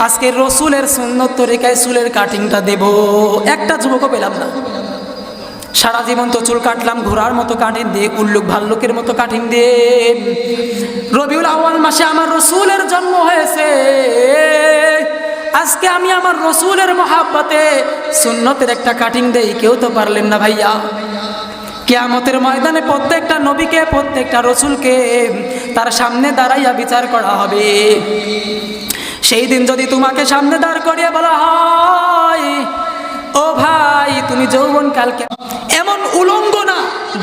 আজকে রসুলের সুন্নত তরিকায় চুলের কাটিংটা দেব, একটা যুবকও পেলাম না। সারা জীবন তো চুল কাটলাম ঘোড়ার মতো কাটিং দিয়ে, উল্লুক ভাল্লুকের মতো কাটিং দিয়ে। রবিউল আউয়াল মাসে আমার রসুলের জন্ম হয়েছে, আজকে আমি আমার রসুলের মহাব্বতে সুন্নতের একটা কাটিং দেই, কেউ তো পারলেন না ভাইয়া। কিয়ামতের ময়দানে প্রত্যেকটা নবীকে, প্রত্যেকটা রসুলকে তার সামনে দাঁড়াইয়া বিচার করা হবে। সেই দিন যদি তোমাকে সামনে দাঁড় করিয়ে বলা হয়, ও ভাই তুমি যৌবন কালকে, এমন উলঙ্গনা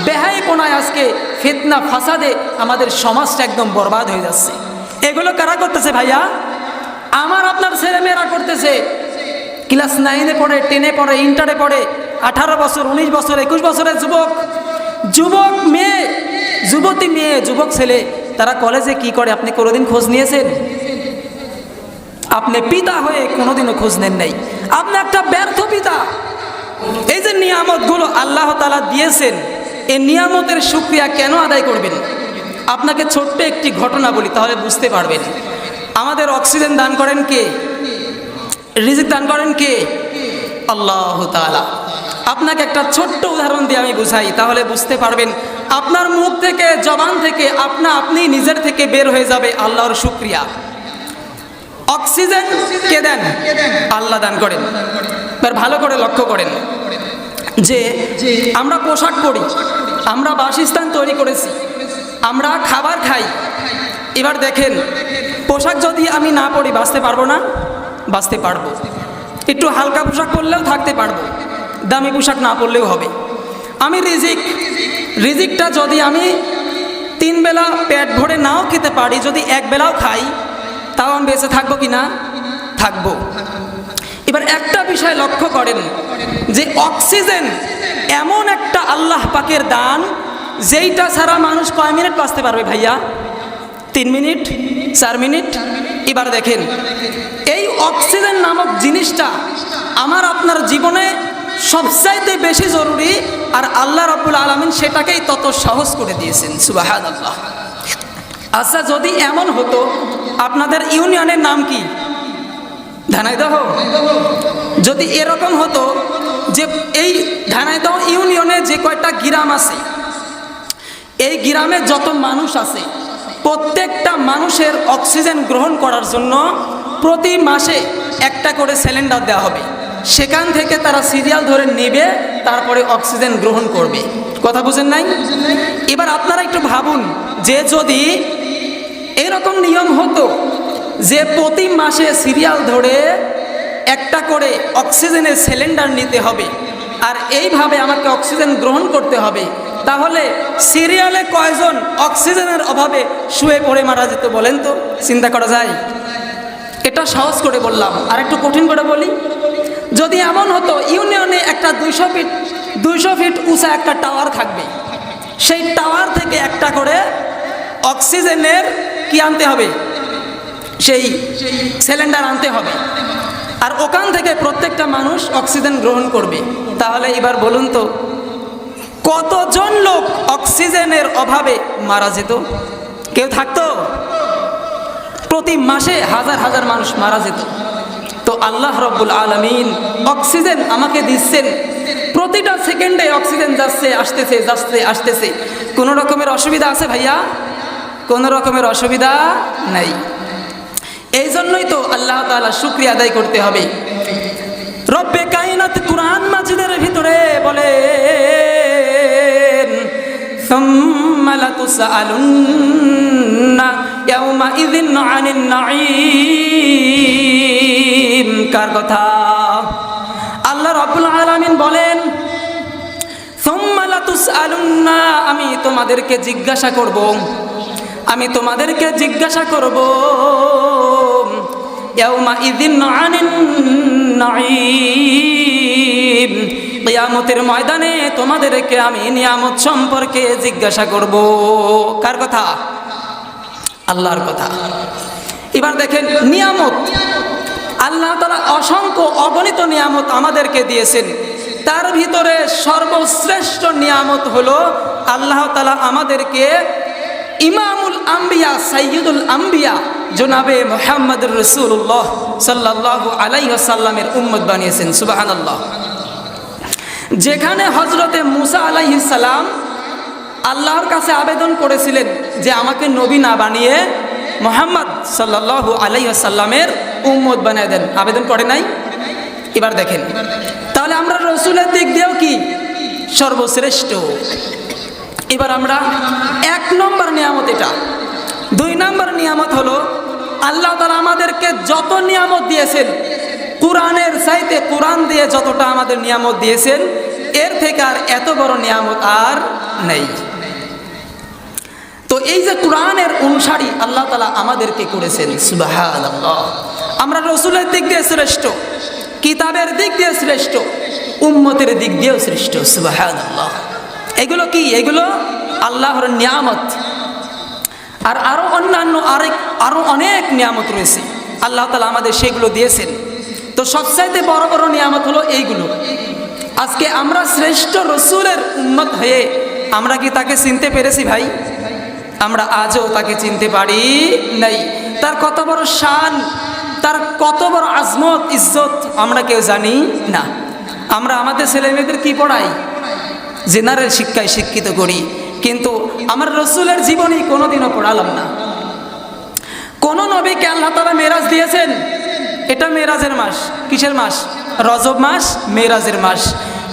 বেহাইপনায় আজকে ফিতনা ফাসাদে আমাদের সমাজটা একদম বরবাদ হয়ে যাচ্ছে। এগুলো কারা করতেছে ভাইয়া? আমার আপনার ছেলেমেয়েরা করতেছে। ক্লাস 9-এ পড়ে, 10-এ পড়ে, ইন্টারে পড়ে, 18 বছর, 19 বছর, 21 বছরের যুবক মেয়ে, যুবতী মেয়ে, যুবক ছেলে, তারা কলেজে কি করে আপনি কোনোদিন খোঁজ নিয়েছেন? আপনি পিতা হয়ে কোনোদিনও খোঁজ নেন নাই। আপনি একটা ব্যর্থ পিতা। এই যে নিয়ামতগুলো আল্লাহ তাআলা দিয়েছেন, এই নিয়ামতের শুকরিয়া কেন আদায় করবেন? আপনাকে ছোট্ট একটি ঘটনা বলি, তাহলে বুঝতে পারবেন। আমাদের অক্সিজেন দান করেন কে? রিজিক দান করেন কে? আল্লাহ তাআলা। আপনাকে একটা ছোট্ট উদাহরণ দিয়ে আমি বুঝাই, তাহলে বুঝতে পারবেন। আপনার মুখ থেকে, জবান থেকে আপনি নিজের থেকে বের হয়ে যাবে আল্লাহর শুকরিয়া। অক্সিজেন কে দেন? আল্লাহ দান করেন। এবার ভালো করে লক্ষ্য করেন যে আমরা পোশাক পরি, আমরা বাসস্থান তৈরি করেছি, আমরা খাবার খাই। এবার দেখেন, পোশাক যদি আমি না পরি বাঁচতে পারবো না? বাঁচতে পারবো। একটু হালকা পোশাক পরলেও থাকতে পারবো, দামি পোশাক না পরলেও হবে। আমি রিজিকটা যদি আমি 3 বেলা পেট ভরে নাও খেতে পারি, যদি 1 বেলাও খাই, তাও আমি বেঁচে থাকবো কি না? থাকবো। এবার একটা বিষয় লক্ষ্য করেন যে অক্সিজেন এমন একটা আল্লাহ পাকের দান, যেইটা ছাড়া মানুষ কয় মিনিট বাঁচতে পারবে ভাইয়া? 3 মিনিট, 4 মিনিট। এবার দেখেন, এই অক্সিজেন নামক জিনিসটা আমার আপনার জীবনে সবচাইতে বেশি জরুরি, আর আল্লাহ রাব্বুল আলামিন সেটাকেই তত সহজ করে দিয়েছেন। সুবহানাল্লাহ। আচ্ছা, যদি এমন হতো, আপনাদের ইউনিয়নের নাম কি? ধানাইদহ। যদি এরকম হতো যে এই ধানাইদহ ইউনিয়নে যে কয়টা গ্রাম আছে, এই গ্রামে যত মানুষ আছে, প্রত্যেকটা মানুষের অক্সিজেন গ্রহণ করার জন্য প্রতি মাসে একটা করে সিলিন্ডার দেওয়া হবে। সেখান থেকে তারা সিরিয়াল ধরে নেবে, তারপরে অক্সিজেন গ্রহণ করবে। কথা বুঝেন নাই? এবার আপনারা একটু ভাবুন যে যদি এরকম নিয়ম হতো যে প্রতি মাসে সিরিয়াল ধরে একটা করে অক্সিজেনের সিলিন্ডার নিতে হবে, আর এইভাবে আমাকে অক্সিজেন গ্রহণ করতে হবে, তাহলে সিরিয়ালে কয়জন অক্সিজেনের অভাবে শুয়ে পড়ে মারা যেত বলেন তো? চিন্তা করা যায়? এটা সহজ করে বললাম, আর একটু কঠিন করে বলি। যদি এমন হতো ইউনিয়নে একটা 200 ফিট উঁচা একটা টাওয়ার থাকবে, সেই টাওয়ার থেকে একটা করে অক্সিজেনের কি আনতে হবে? সেই সিলিন্ডার আনতে হবে, আর ওখান থেকে প্রত্যেকটা মানুষ অক্সিজেন গ্রহণ করবে। তাহলে এবার বলুন তো, কতজন লোক অক্সিজেনের অভাবে মারা যেত? কেউ থাকতো? প্রতি মাসে হাজার হাজার মানুষ মারা যেত। তো আল্লাহ রাব্বুল আলামিন অক্সিজেন আমাকে দিচ্ছেন, প্রতিটা সেকেন্ডে অক্সিজেন যাচ্ছে আসতেছে, যাচ্ছে আসতেছে। কোনো রকমের অসুবিধা আছে ভাইয়া? কোনো রকমের অসুবিধা নাই। এই জন্যই তো আল্লাহ তাআলা শুকরিয়া আদায় করতে হবে। রব্বে কায়নাত কুরআন মাজিদের ভিতরে বলেন, সুম্মা লাতুসআলুন্না ইয়াওমা ইযিন আনিন নাঈম। কার কথা? আল্লাহ রাব্বুল আলামিন বলেন, সুম্মা লাতুসআলুন্না, আমি তোমাদেরকে জিজ্ঞাসা করব, আমি তোমাদেরকে জিজ্ঞাসা করব, ইয়াওমা ইযিন আনিন নাঈম, কিয়ামতের ময়দানে তোমাদেরকে আমি নিয়ামত সম্পর্কে জিজ্ঞাসা করব। কার কথা? আল্লাহর কথা। এবার দেখেন, নিয়ামত আল্লাহ তাআলা অসংখ্য অগণিত নিয়ামত আমাদেরকে দিয়েছেন। তার ভিতরে সর্বশ্রেষ্ঠ নিয়ামত হলো আল্লাহ তাআলা আমাদেরকে ইমামুল আম্বিয়া, সাইয়্যিদুল আম্বিয়া জনাবে মুহাম্মদুর রাসূলুল্লাহ সাল্লাল্লাহু আলাইহি ওয়াসাল্লামের উম্মত বানিয়েছেন। সুবহানাল্লাহ। যেখানে হযরতে মুসা আলাইহিস সালাম আল্লাহর কাছে আবেদন করেছিলেন যে আমাকে নবী না বানিয়ে মুহাম্মদ সাল্লাল্লাহু আলাইহি ওয়াসাল্লামের উম্মত বানিয়ে দেন, আবেদন করে নাই? এবার দেখেন, তাহলে আমরা রসুলের দিক দিয়েও কি সর্বশ্রেষ্ঠ। এবার আমরা 1 নম্বর নিয়ামত এটা। 2 নম্বর নিয়ামত হলো আল্লাহ তাআলা আমাদেরকে যত নিয়ামত দিয়েছেন, কোরআনের চাইতে কোরআন দিয়ে যতটা আমাদের নিয়ামত দিয়েছেন, এর থেকে আর এত বড় নিয়ামত আর নেই। তো এই যে কোরআনের অনুসারী আল্লাহ তাআলা আমাদেরকে করেছেন, সুবহানাল্লাহ। আমরা রসুলের দিক দিয়ে শ্রেষ্ঠ, কিতাবের দিক দিয়ে শ্রেষ্ঠ, উম্মতের দিক দিয়েও শ্রেষ্ঠ। সুবহানাল্লাহ। এগুলো কি? এগুলো আল্লাহর নিয়ামত। আর আরো অনেক নিয়ামত রয়েছে আল্লাহ তাআলা আমাদের, সেগুলো দিয়েছেন। তো সবচাইতে বড় বড় নিয়ামত হলো এইগুলো। আজকে আমরা শ্রেষ্ঠ রসুলের উম্মত হয়ে আমরা কি তাকে চিনতে পেরেছি ভাই? আমরা আজও তাকে চিনতে পারি নাই। তার কত বড় শান, তার কত বড় আজমত, ইজ্জত আমরা কেউ জানি না। আমরা আমাদের ছেলে মেয়েদের কি পড়াই? জেনারেল শিক্ষায় শিক্ষিত করি, কিন্তু আমার রসুলের জীবনী কোনোদিনও পড়ালাম না। কোন নবীকে আল্লাহ তাআলা মেরাজ দিয়েছেন, এটা মেরাজের মাস। কিসের মাস? রজব মাস, মেরাজের মাস।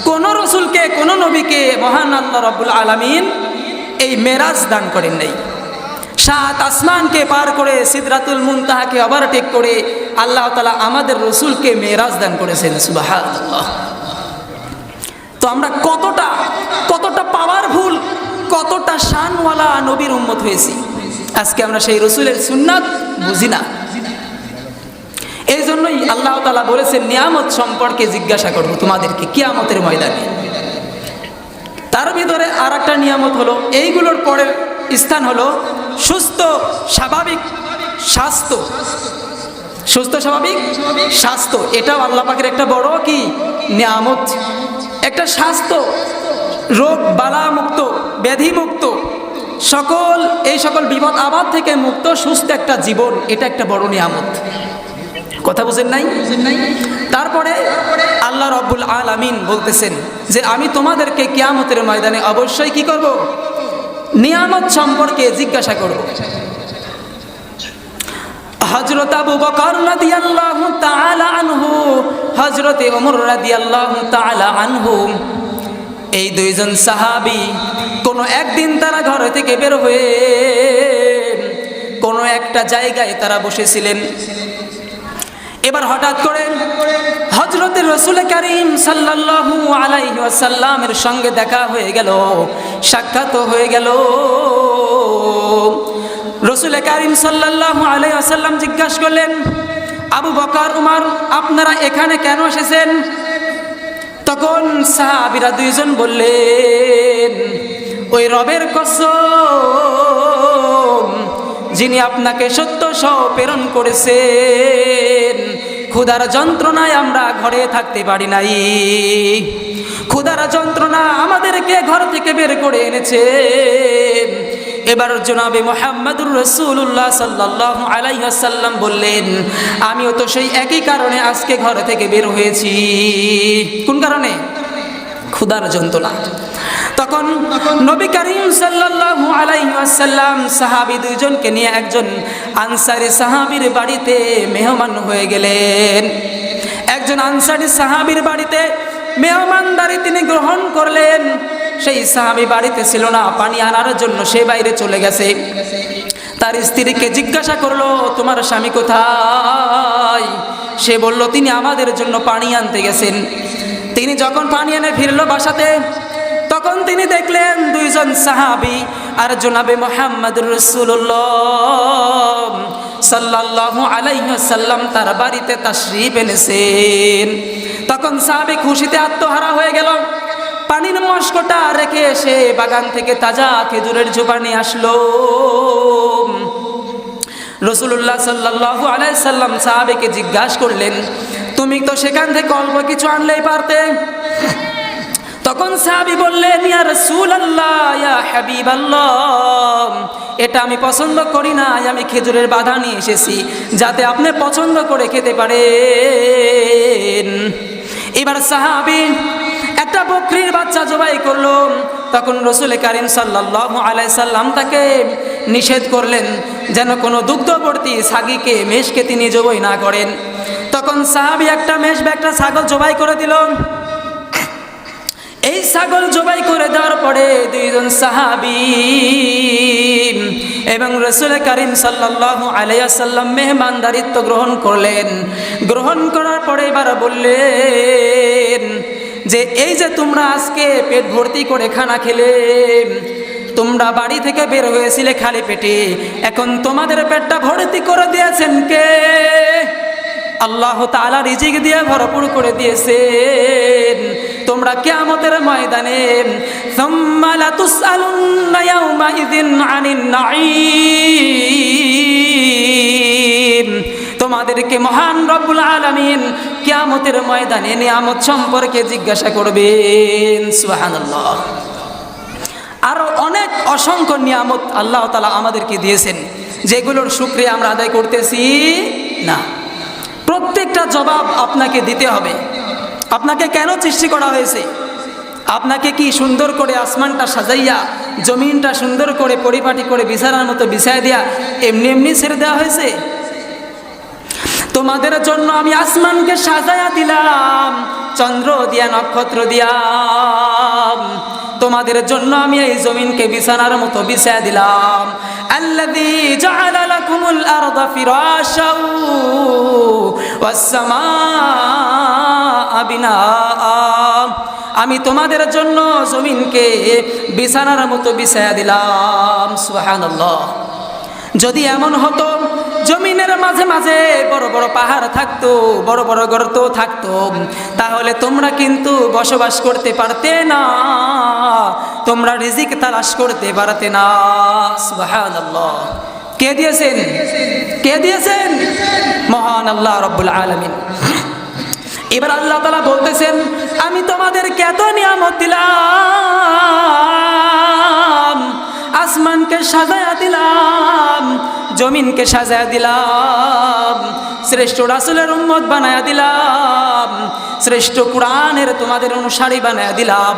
কোন রসুলকে, কোন নবীকে মহান আল্লাহ রাব্বুল আলামিন এই মেরাজ দান করেন নাই। 7 আসমানকে পার করে সিদরাতুল মুনতাহাকে ওভারটেক করে আল্লাহ তাআলা আমাদের রসুলকে মেরাজ দান করেছেন। সুবহানাল্লাহ। তো আমরা কতটা পাওয়ারফুল, কতটা শানওয়ালা নবীর উম্মত হয়েছি। আজকে আমরা সেই রসুলের সুন্নাত বুঝি না। এই জন্যই আল্লাহ তাআলা বলেছেন নিয়ামত সম্পর্কে জিজ্ঞাসা করব তোমাদেরকে কিয়ামতের ময়দানে। তার ভিতরে আর একটা নিয়ামত হলো, এইগুলোর পরের স্থান হলো সুস্থ স্বাভাবিক স্বাস্থ্য। সুস্থ স্বাভাবিক স্বাস্থ্য, এটাও আল্লাহ পাকের একটা বড় কি নিয়ামত। একটা স্বাস্থ্য, রোগ বালা মুক্ত, ব্যাধি মুক্ত, এই সকল বিপদ আপদ থেকে মুক্ত সুস্থ একটা জীবন, এটা একটা বড় নিয়ামত। কথা বুঝেন নাই? তারপরে আল্লাহ রাব্বুল আলামিন বলতেছেন যে আমি তোমাদেরকে কিয়ামতের ময়দানে অবশ্যই কি করব? নিয়ামত সম্পর্কে জিজ্ঞাসা করব। হযরত আবু বকর রাদিয়াল্লাহু তাআলা আনহু, হযরত ওমর রাদিয়াল্লাহু তাআলা আনহু, এই 2 জন সাহাবী কোন একদিন তারা ঘর থেকে বের হয়ে কোন একটা জায়গায় তারা বসেছিলেন। এবার হঠাৎ করে হযরত রাসূল কারীম সাল্লাল্লাহু আলাইহি ওয়াসাল্লামের সঙ্গে দেখা হয়ে গেল, সাক্ষাৎ হয়ে গেল। রাসূল কারীম সাল্লাল্লাহু আলাইহি ওয়াসাল্লাম জিজ্ঞাসা করলেন, আবু বকর, উমর, আপনারা এখানে কেন এসেছেন? তখন সাহাবীরা 2 জন বললেন, ওই রবের কসম যিনি আপনাকে সত্য সহ প্রেরণ করেছেন, ক্ষুধার যন্ত্রণায় আমরা ঘরে থাকতে পারি নাই। ক্ষুধার যন্ত্রণা আমাদেরকে ঘর থেকে বের করে এনেছে। এবার জনাবে মুহাম্মদুর রাসূলুল্লাহ সাল্লাল্লাহু আলাইহি ওয়াসাল্লাম বললেন, আমিও তো সেই একই কারণে আজকে ঘর থেকে বের হয়েছি। কোন কারণে? ক্ষুধার যন্ত্রণা। তখন নবী করিম সাল্লাল্লাহু আলাইহি ওয়াসাল্লাম সাহাবী 2 জনকে নিয়ে একজন আনসারী সাহাবীর বাড়িতে মেহমান হয়ে গেলেন। একজন আনসারী সাহাবীর বাড়িতে মেহমানদারি তিনি গ্রহণ করলেন। সেই সাহাবী বাড়িতে ছিল না, পানি আনার জন্য সে বাইরে চলে গেছে। তার স্ত্রীকে জিজ্ঞাসা করলো, তোমার স্বামী কোথায়? সে বলল, তিনি আমাদের জন্য পানি আনতে গেছেন। তিনি যখন পানি এনে ফিরলো বাসাতে, তখন তিনি দেখলেন 2 জন সাহাবী আর জনাবে মুহাম্মদুর রাসূলুল্লাহ সাল্লাল্লাহু আলাইহি ওয়াসাল্লাম তার বাড়িতে তাশরীফ এনেছেন। তখন সাহাবী খুশিতে আত্মহারা হয়ে গেল। পানির মশকটা রেখে এসে বাগান থেকে তাজা খেজুরের ঝোপা নিয়ে আসলো। রাসূলুল্লাহ সাল্লাল্লাহু আলাইহি সাল্লাম সাহাবীকে জিজ্ঞাসা করলেন, তুমি তো সেখান থেকে অল্প কিছু আনলেই পারতে। তখন সাহাবী বললেন, ইয়া রাসূলুল্লাহ, ইয়া হাবিবাল্লাহ, এটা আমি পছন্দ করি না, আমি খেজুরের বাধা নিয়ে এসেছি যাতে আপনি পছন্দ করে খেতে পারেন। এবার সাহাবী একটা বকরির বাচ্চা জবাই করলো, তখন রাসূল কারীম সাল্লাল্লাহু আলাইহি সাল্লাম তাকে নিষেধ করলেন যেন কোনো দুগ্ধবর্তী ছাগিকে মেষকে তিনি জবাই না করেন। তখন সাহাবী একটা মেষ বা একটা ছাগল জবাই করে দিল। এই ছাগল জবাই করে দেওয়ার পরে দুইজন সাহাবী এবং রাসূল কারীম সাল্লাল্লাহু আলাইহি ওয়াসাল্লাম মেহমানদারিত্ব গ্রহণ করলেন। গ্রহণ করার পরে এবার বললেন যে এই যে তোমরা আজকে পেট ভর্তি করে খানা খেলে, তোমরা বাড়ি থেকে বের হয়েছিলে খালি পেটে, এখন তোমাদের পেটটা ভর্তি করে দিয়েছেন কে? আল্লাহ তাআলা রিজিক দিয়ে ভরপুর করে দিয়েছেন। তোমরা কিয়ামতের ময়দানে সুম্মা লাতুসআলুন্না ইয়াওমাইযিন আনিন নাঈম, তোমাদেরকে মহান রব্বুল আলামিন কিয়ামতের ময়দানে নিয়ামত সম্পর্কে জিজ্ঞাসা করবেন। সুবহানাল্লাহ। আরো অনেক অসংখ্য নিয়ামত আল্লাহ তাআলা আমাদেরকে দিয়েছেন, যেগুলোর শুকরিয়া আমরা আদায় করতেছি না। প্রত্যেকটা জবাব আপনাকে দিতে হবে। আপনাকে কেন সৃষ্টি করা হয়েছে? আপনাকে কি সুন্দর করে আসমানটা সাজাইয়া, জমিনটা সুন্দর করে পরিপাটি করে বিছানার মতো বিছায় দেয়া এমনি এমনি ছেড়ে দেওয়া হয়েছে? তোমাদের জন্য আমি আসমানকে সাজায়া দিলাম, চন্দ্র দিয়া, নক্ষত্র দিয়া। তোমাদের জন্য আমি এই জমিনকে বিছানার মতো বিছায়া দিলাম। আল্লাযী জাআলা লাকুমুল আরদা ফিরাশাও ওয়াস সামাআ বিনাআ, আমি তোমাদের জন্য জমিনকে বিছানার মতো বিছায়া দিলাম। সুবহানাল্লাহ। যদি এমন হতো জমিনের মাঝে মাঝে বড় বড় পাহাড় থাকতো, বড় বড় গর্ত থাকতো, তাহলে তোমরা কিন্তু বসবাস করতে পারতে না, তোমরা রিজিক তালাশ করতে পারতে না। সুবহানাল্লাহ। কে দিয়েছেন? কে দিয়েছেন? মহান আল্লাহ রাব্বুল আলামিন। এবার আল্লাহ তাআলা বলতেছেন, আমি তোমাদেরকে এত নিয়ামত দিলাম, আসমানকে সাজায়া দিলাম, জমিনকে সাজায়া দিলাম, শ্রেষ্ঠ রাসূলের উম্মত বানায়া দিলাম, শ্রেষ্ঠ কোরআনের তোমাদের অনুসারী বানায়া দিলাম,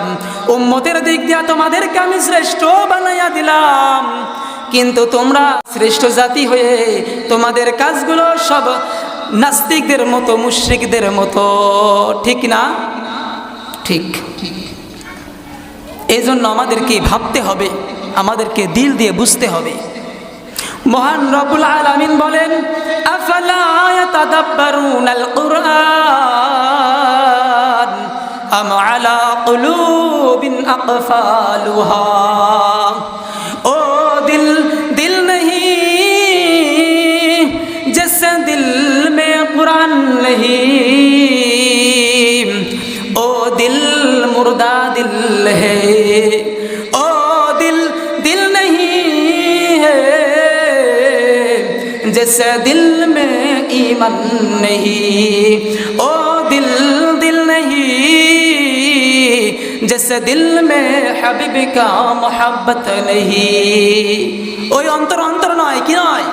উম্মতের দিক দিয়া তোমাদেরকে আমি শ্রেষ্ঠ বানায়া দিলাম। কিন্তু তোমরা শ্রেষ্ঠ জাতি হয়ে তোমাদের কাজগুলো সব নাস্তিকদের মতো, মুশরিকদের মতো। ঠিক না? ঠিক। এই জন্য আমাদেরকে ভাবতে হবে, আমাদেরকে দিল দিয়ে বুঝতে হবে। মহান রব্বুল আলামিন বলেন, আফালা ইয়াতাদাব্বারুনাল কুরআন আম আলা কুলুবিন আকফালুহা। ও দিল দিল नहीं जैसे दिल में कुरान नहीं, ओ दिल मुर्दा दिल है, ओ दिल दिल नहीं है जैसे दिल में ईमान नहीं, ओ दिल दिल नहीं जैसे दिल में हबीब का मोहब्बत नहीं। ওই অন্তর অন্তর নয়, কি নয়?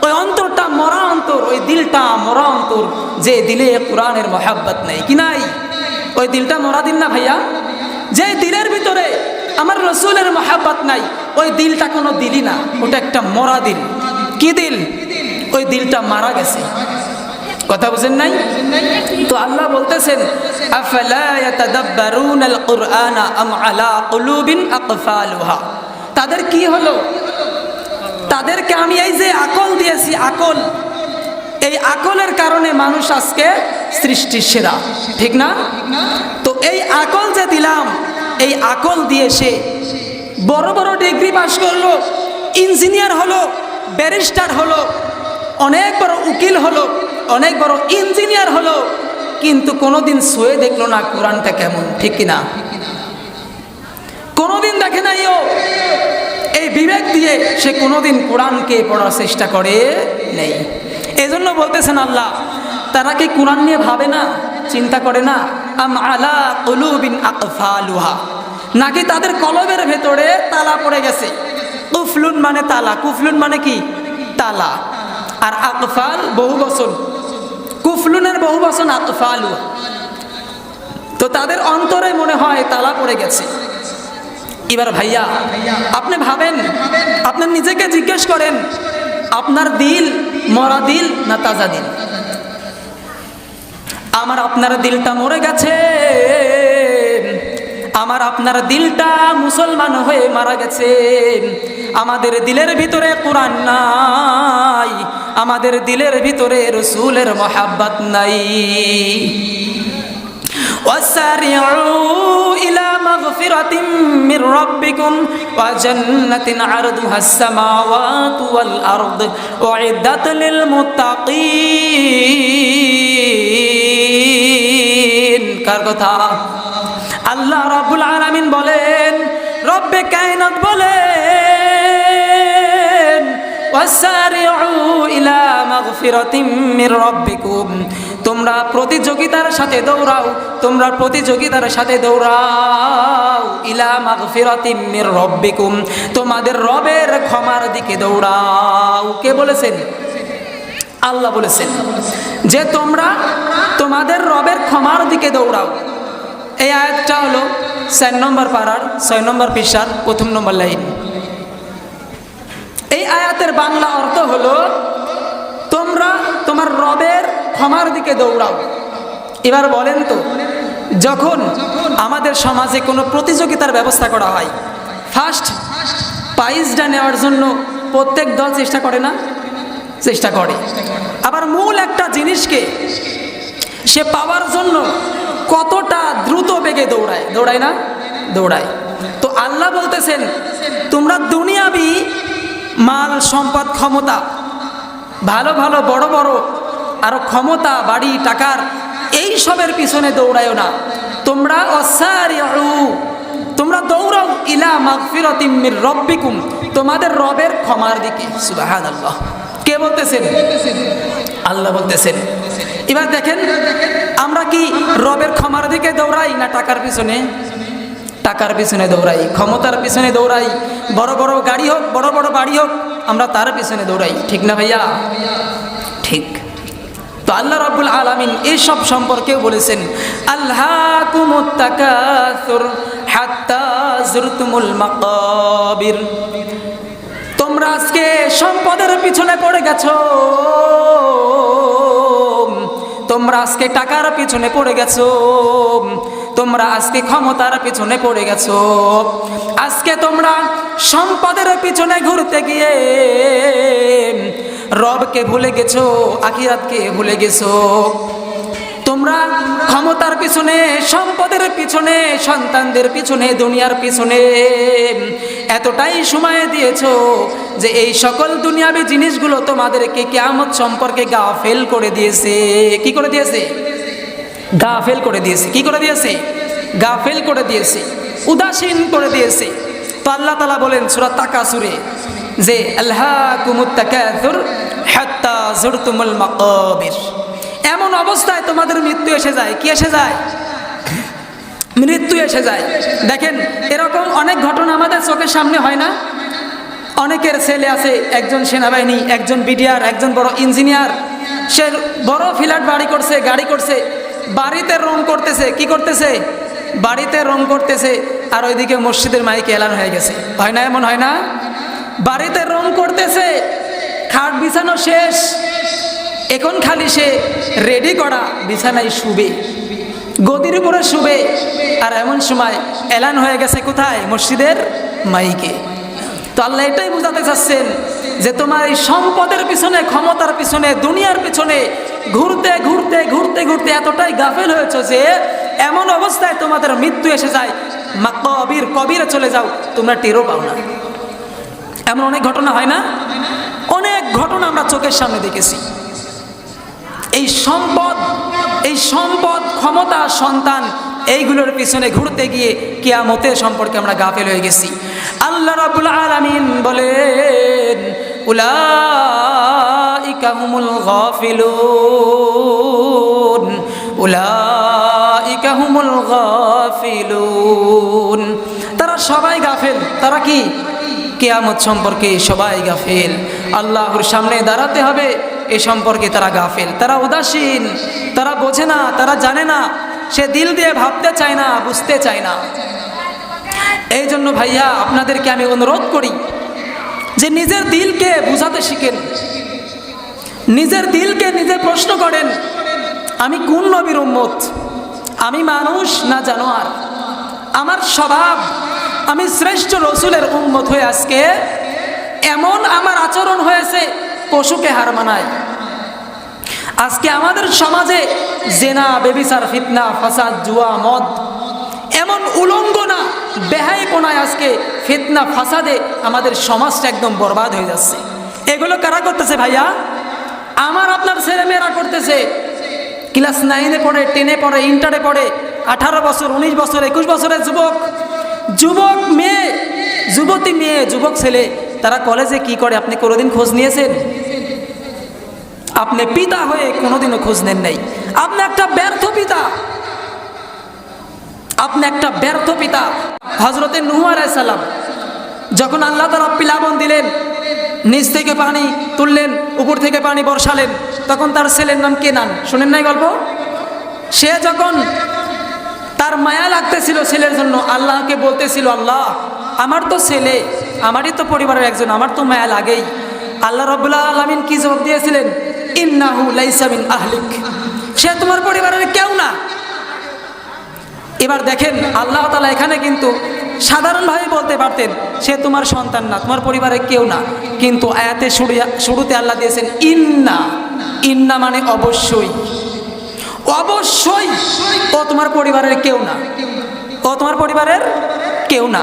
ওই অন্তরটা মরা অন্তর, ওই দিলটা মরা অন্তর, যে দিলে কোরআনের মোহাব্বত নেই, কি নাই? ওই দিলটা মরা দিল না ভাইয়া। যে দিলের ভিতরে আমার রসুলের মোহাব্বত নাই, ওই দিলটা কোনো দিলই না, ওটা একটা মরা দিল। কি দিল? ওই দিলটা মারা গেছে। কথা বুঝেন নাই? তো আল্লাহ বলতেছেন, আফালা ইয়াতাদাব্বারুনাল কুরআনা আম আলা কুলুবিন আকফালুহা। তাদের কি হলো? তাদেরকে আমি এই যে আকল দিয়েছি, আকল, এই আকলের কারণে মানুষ আজকে সৃষ্টির সেরা। ঠিক না? তো এই আকল যে দিলাম, এই আকল দিয়ে সে বড় বড় ডিগ্রি পাস করলো, ইঞ্জিনিয়ার হলো, ব্যারিস্টার হলো, অনেক বড় উকিল হলো, অনেক বড় ইঞ্জিনিয়ার হলো, কিন্তু কোনোদিন ছুঁয়ে দেখলো না কোরআনটা কেমন। ঠিক কিনা? কোনোদিন দেখে নাই ও। এই বিবেক দিয়ে সে কোনোদিন কোরআনকে পড়ার চেষ্টা করে নেই। এই জন্য বলতেছেন আল্লাহ, তারা কি কোরআন নিয়ে ভাবে না, চিন্তা করে না? আম আলা কুলুবিন আকফালুহা, নাকি তাদের কলবের ভেতরে তালা পড়ে গেছে? কুফলুন মানে তালা, কুফলুন মানে কি? তালা। আর আকফাল বহু বচন, কুফলুনের বহু বচন আকফালু। তো তাদের অন্তরে মনে হয় তালা পড়ে গেছে। এবার ভাইয়া আপনি ভাবেন, আপনি নিজেকে জিজ্ঞেস করেন, আপনার দিল মরা দিল না তাজা দিল? আমার আপনার দিলটা মরে গেছে, আমার আপনার দিলটা মুসলমান হয়ে মারা গেছে। আমাদের দিলের ভিতরে কোরআন নাই, আমাদের দিলের ভিতরে রাসূলের মহব্বত নাই। وسارعوا إلى مغفرة من ربكم وجنة عرضها السماوات والأرض أعدت للمتقين। কার কথা? আল্লাহ রাব্বুল আলামিন বলেন, রব্বে কায়নাত বলেন, ওয়াসারিউ ইলা মাগফিরাতিম মির রাব্বিকুম, তোমরা প্রতিযোগিতার সাথে দৌড়াও, তোমরা প্রতিযোগিতার সাথে দৌড়াও, ইলা মাগফিরাতিম মির রাব্বিকুম, তোমাদের রবের ক্ষমার দিকে দৌড়াও। কে বলেছেন? আল্লাহ বলেছেন যে তোমরা তোমাদের রবের ক্ষমার দিকে দৌড়াও। এই আয়াতটা হলো 4 নম্বর পারার 6 নম্বর পৃষ্ঠার 1 নম্বর লাইন। এই আয়াতের বাংলা অর্থ হলো তোমরা তোমার রবের ক্ষমার দিকে দৌড়াও। এবার বলেন তো, যখন আমাদের সমাজে কোনো প্রতিযোগিতার ব্যবস্থা করা হয়, ফার্স্ট প্রাইজটা নেওয়ার জন্য প্রত্যেক দল চেষ্টা করে না? চেষ্টা করে। আবার মূল একটা জিনিসকে সে পাওয়ার জন্য কতটা দ্রুত বেগে দৌড়ায়, দৌড়ায় না? দৌড়ায়। তো আল্লাহ বলতেছেন, তোমরা দুনিয়াবি মাল সম্পদ ক্ষমতা, ভালো ভালো বড় বড় আরো ক্ষমতা, বাড়ি, টাকার, এই সবের পিছনে দৌড়ায়ও না, তোমরা তোমরা দৌড়াও ইলা মাগফিরাতিম মির রাব্বিকুম, তোমাদের রবের ক্ষমার দিকে। সুবহানাল্লাহ। কে বলতেছেন? আল্লাহ বলতেছেন। এবার দেখেন, আমরা কি রবের ক্ষমার দিকে দৌড়াই না টাকার পিছনে? টাকার পিছনে দৌড়াই, ক্ষমতার পিছনে দৌড়াই, বড় বড় গাড়ি হোক, বড় বড় বাড়ি হোক, আমরা তার পিছনে দৌড়াই। ঠিক না ভাইয়া? ঠিক। তো আল্লাহ রাব্বুল আলামিন এইসব সম্পর্কেও বলেছেন, আলহাকুমুত তাকাসুর হাত্তা যুরতুমুল মাকাবির, তোমরা আজকে সম্পদের পিছনে পড়ে গেছো, তোমরা আজকে টাকার পিছনে পড়ে গেছো, তোমরা আজকে ক্ষমতার পিছনে পড়ে গেছো, আজকে তোমরা সম্পদের পিছনে ঘুরতে গিয়ে রবকে ভুলে গেছো, আখিরাতকে ভুলে গেছো। তোমরা ক্ষমতার পিছনে, সম্পদের পিছনে, সন্তানদের পিছনে, দুনিয়ার পিছনে এতটাই সময় দিয়েছো যে এই সকল দুনিয়াবী জিনিসগুলো তোমাদেরকে কিয়ামত সম্পর্কে গাফেল করে দিয়েছে। কি করে দিয়েছে? গাফেল করে দিয়েছে। কি করে দিয়েছে? গাফেল করে দিয়েছে, উদাসীন করে দিয়েছে। তো আল্লাহ তাআলা বলেন সূরা তাকাসুরে যে আলহাকুমুত তাকাসুর হাত্তা যুরতুমুল মাকাবির, এমন অবস্থায় তোমাদের মৃত্যু এসে যায়। কি এসে যায়? মৃত্যু এসে যায়। দেখেন, এরকম অনেক ঘটনা আমাদের চোখের সামনে হয় না? অনেকের ছেলে আছে, একজন সেনাবাহিনী, একজন বিডিআর, একজন বড় ইঞ্জিনিয়ার, সে বড় ফ্ল্যাট বাড়ি করছে, গাড়ি করছে, বাড়িতে রং করতেছে। কি করতেছে? বাড়িতে রং করতেছে, আর ওইদিকে মসজিদের মাইকে এলান হয়ে গেছে। হয় না? এমন হয় না? বাড়িতে রং করতেছে, খাট বিছানো শেষ, এখন খালি সে রেডি করা বিছানায় শুবে, গদির উপরে শুবে, আর এমন সময় এলান হয়ে গেছে কোথায়? মসজিদের মাইকে। তো আল্লাহ এটাই বোঝাতে চাচ্ছেন যে তোমার এই সম্পদের পিছনে, ক্ষমতার পিছনে, দুনিয়ার পিছনে ঘুরতে ঘুরতে ঘুরতে ঘুরতে এতটাই গাফেল হয়েছে যে এমন অবস্থায় তোমাদের মৃত্যু এসে যায়, মাকাবির, কবিরে চলে যাও, তোমরা টেরও পাও না। এমন অনেক ঘটনা হয় না? অনেক ঘটনা আমরা চোখের সামনে দেখেছি। এই সম্পদ, ক্ষমতা, সন্তান, এইগুলোর পিছনে ঘুরতে গিয়ে কিয়ামতের সম্পর্কে আমরা গাফেল হয়ে গেছি। আল্লাহ রাব্বুল আলামিন বলেন, উলাইকা হুমুল গাফিলুন, উলাইকা হুমুল গাফিলুন, তারা সবাই গাফেল। তারা কি? কিয়ামত সম্পর্কে সবাই গাফেল। আল্লাহর সামনে দাঁড়াতে হবে এ সম্পর্কে তারা গাফেল, তারা উদাসীন, তারা বোঝে না, তারা জানে না, সে দিল দিয়ে ভাবতে চায় না, বুঝতে চায় না। এই জন্য ভাইয়া আপনাদেরকে আমি অনুরোধ করি যে নিজের দিলকে বুঝাতে শিখেন, নিজের দিলকে নিজে প্রশ্ন করেন, আমি কোন নবীর উম্মত? আমি মানুষ না জানোয়ার? আমার স্বভাব, আমি শ্রেষ্ঠ রসুলের উম্মত হয়ে আজকে এমন আমার আচরণ হয়েছে পশুকে হার মানায়। আজকে আমাদের সমাজে জেনা, বেবিচার, ফিতনা, ফাসাদ, জুয়া, মদ, এমন উলঙ্ঘনা, বেহাইপনায় আজকে ফিতনা ফাসাদে আমাদের সমাজটা একদম বরবাদ হয়ে যাচ্ছে। এগুলো কারা করতেছে ভাইয়া? আমার আপনার ছেলেমেয়েরা করতেছে। ক্লাস 9-এ পড়ে, 10-এ পড়ে, ইন্টারে পড়ে, 18 বছর, 19 বছর, 21 বছরের যুবক মেয়ে, যুবতী মেয়ে, যুবক ছেলে, তারা কলেজে কি করে আপনি কোনোদিন খোঁজ নিয়েছেন? আপনি পিতা হয়ে কোনোদিনও খোঁজ নেন নাই। আপনি একটা ব্যর্থ পিতা, আপনি একটা ব্যর্থ পিতা। হযরতে নূহ আলাইহিস সালাম যখন আল্লাহ তাআলা প্লাবন দিলেন, নিচ থেকে পানি তুললেন, উপর থেকে পানি বর্ষালেন, তখন তার ছেলের নাম কেনান। শুনেন নাই গল্প? সে যখন তার মায়া লাগতেছিল ছেলের জন্য, আল্লাহকে বলতেছিল, আল্লাহ আমার তো ছেলে, আমারই তো পরিবারের একজন, আমার তো মায়া লাগেই। আল্লাহ রাব্বুল আলামিন কি জবাব দিয়েছিলেন? ইন্নাহু লাইসা মিন আহলিক, সে তোমার পরিবারের কেউ না। এবার দেখেন আল্লাহ তাআলা এখানে কিন্তু সাধারণভাবে বলতে পারতেন সে তোমার সন্তান না, তোমার পরিবারের কেউ না, কিন্তু আয়াতে শুরুতে আল্লাহ দিয়েছেন ইন্না। ইন্না মানে অবশ্যই, অবশ্যই ও তোমার পরিবারের কেউ না, ও তোমার পরিবারের কেউ না।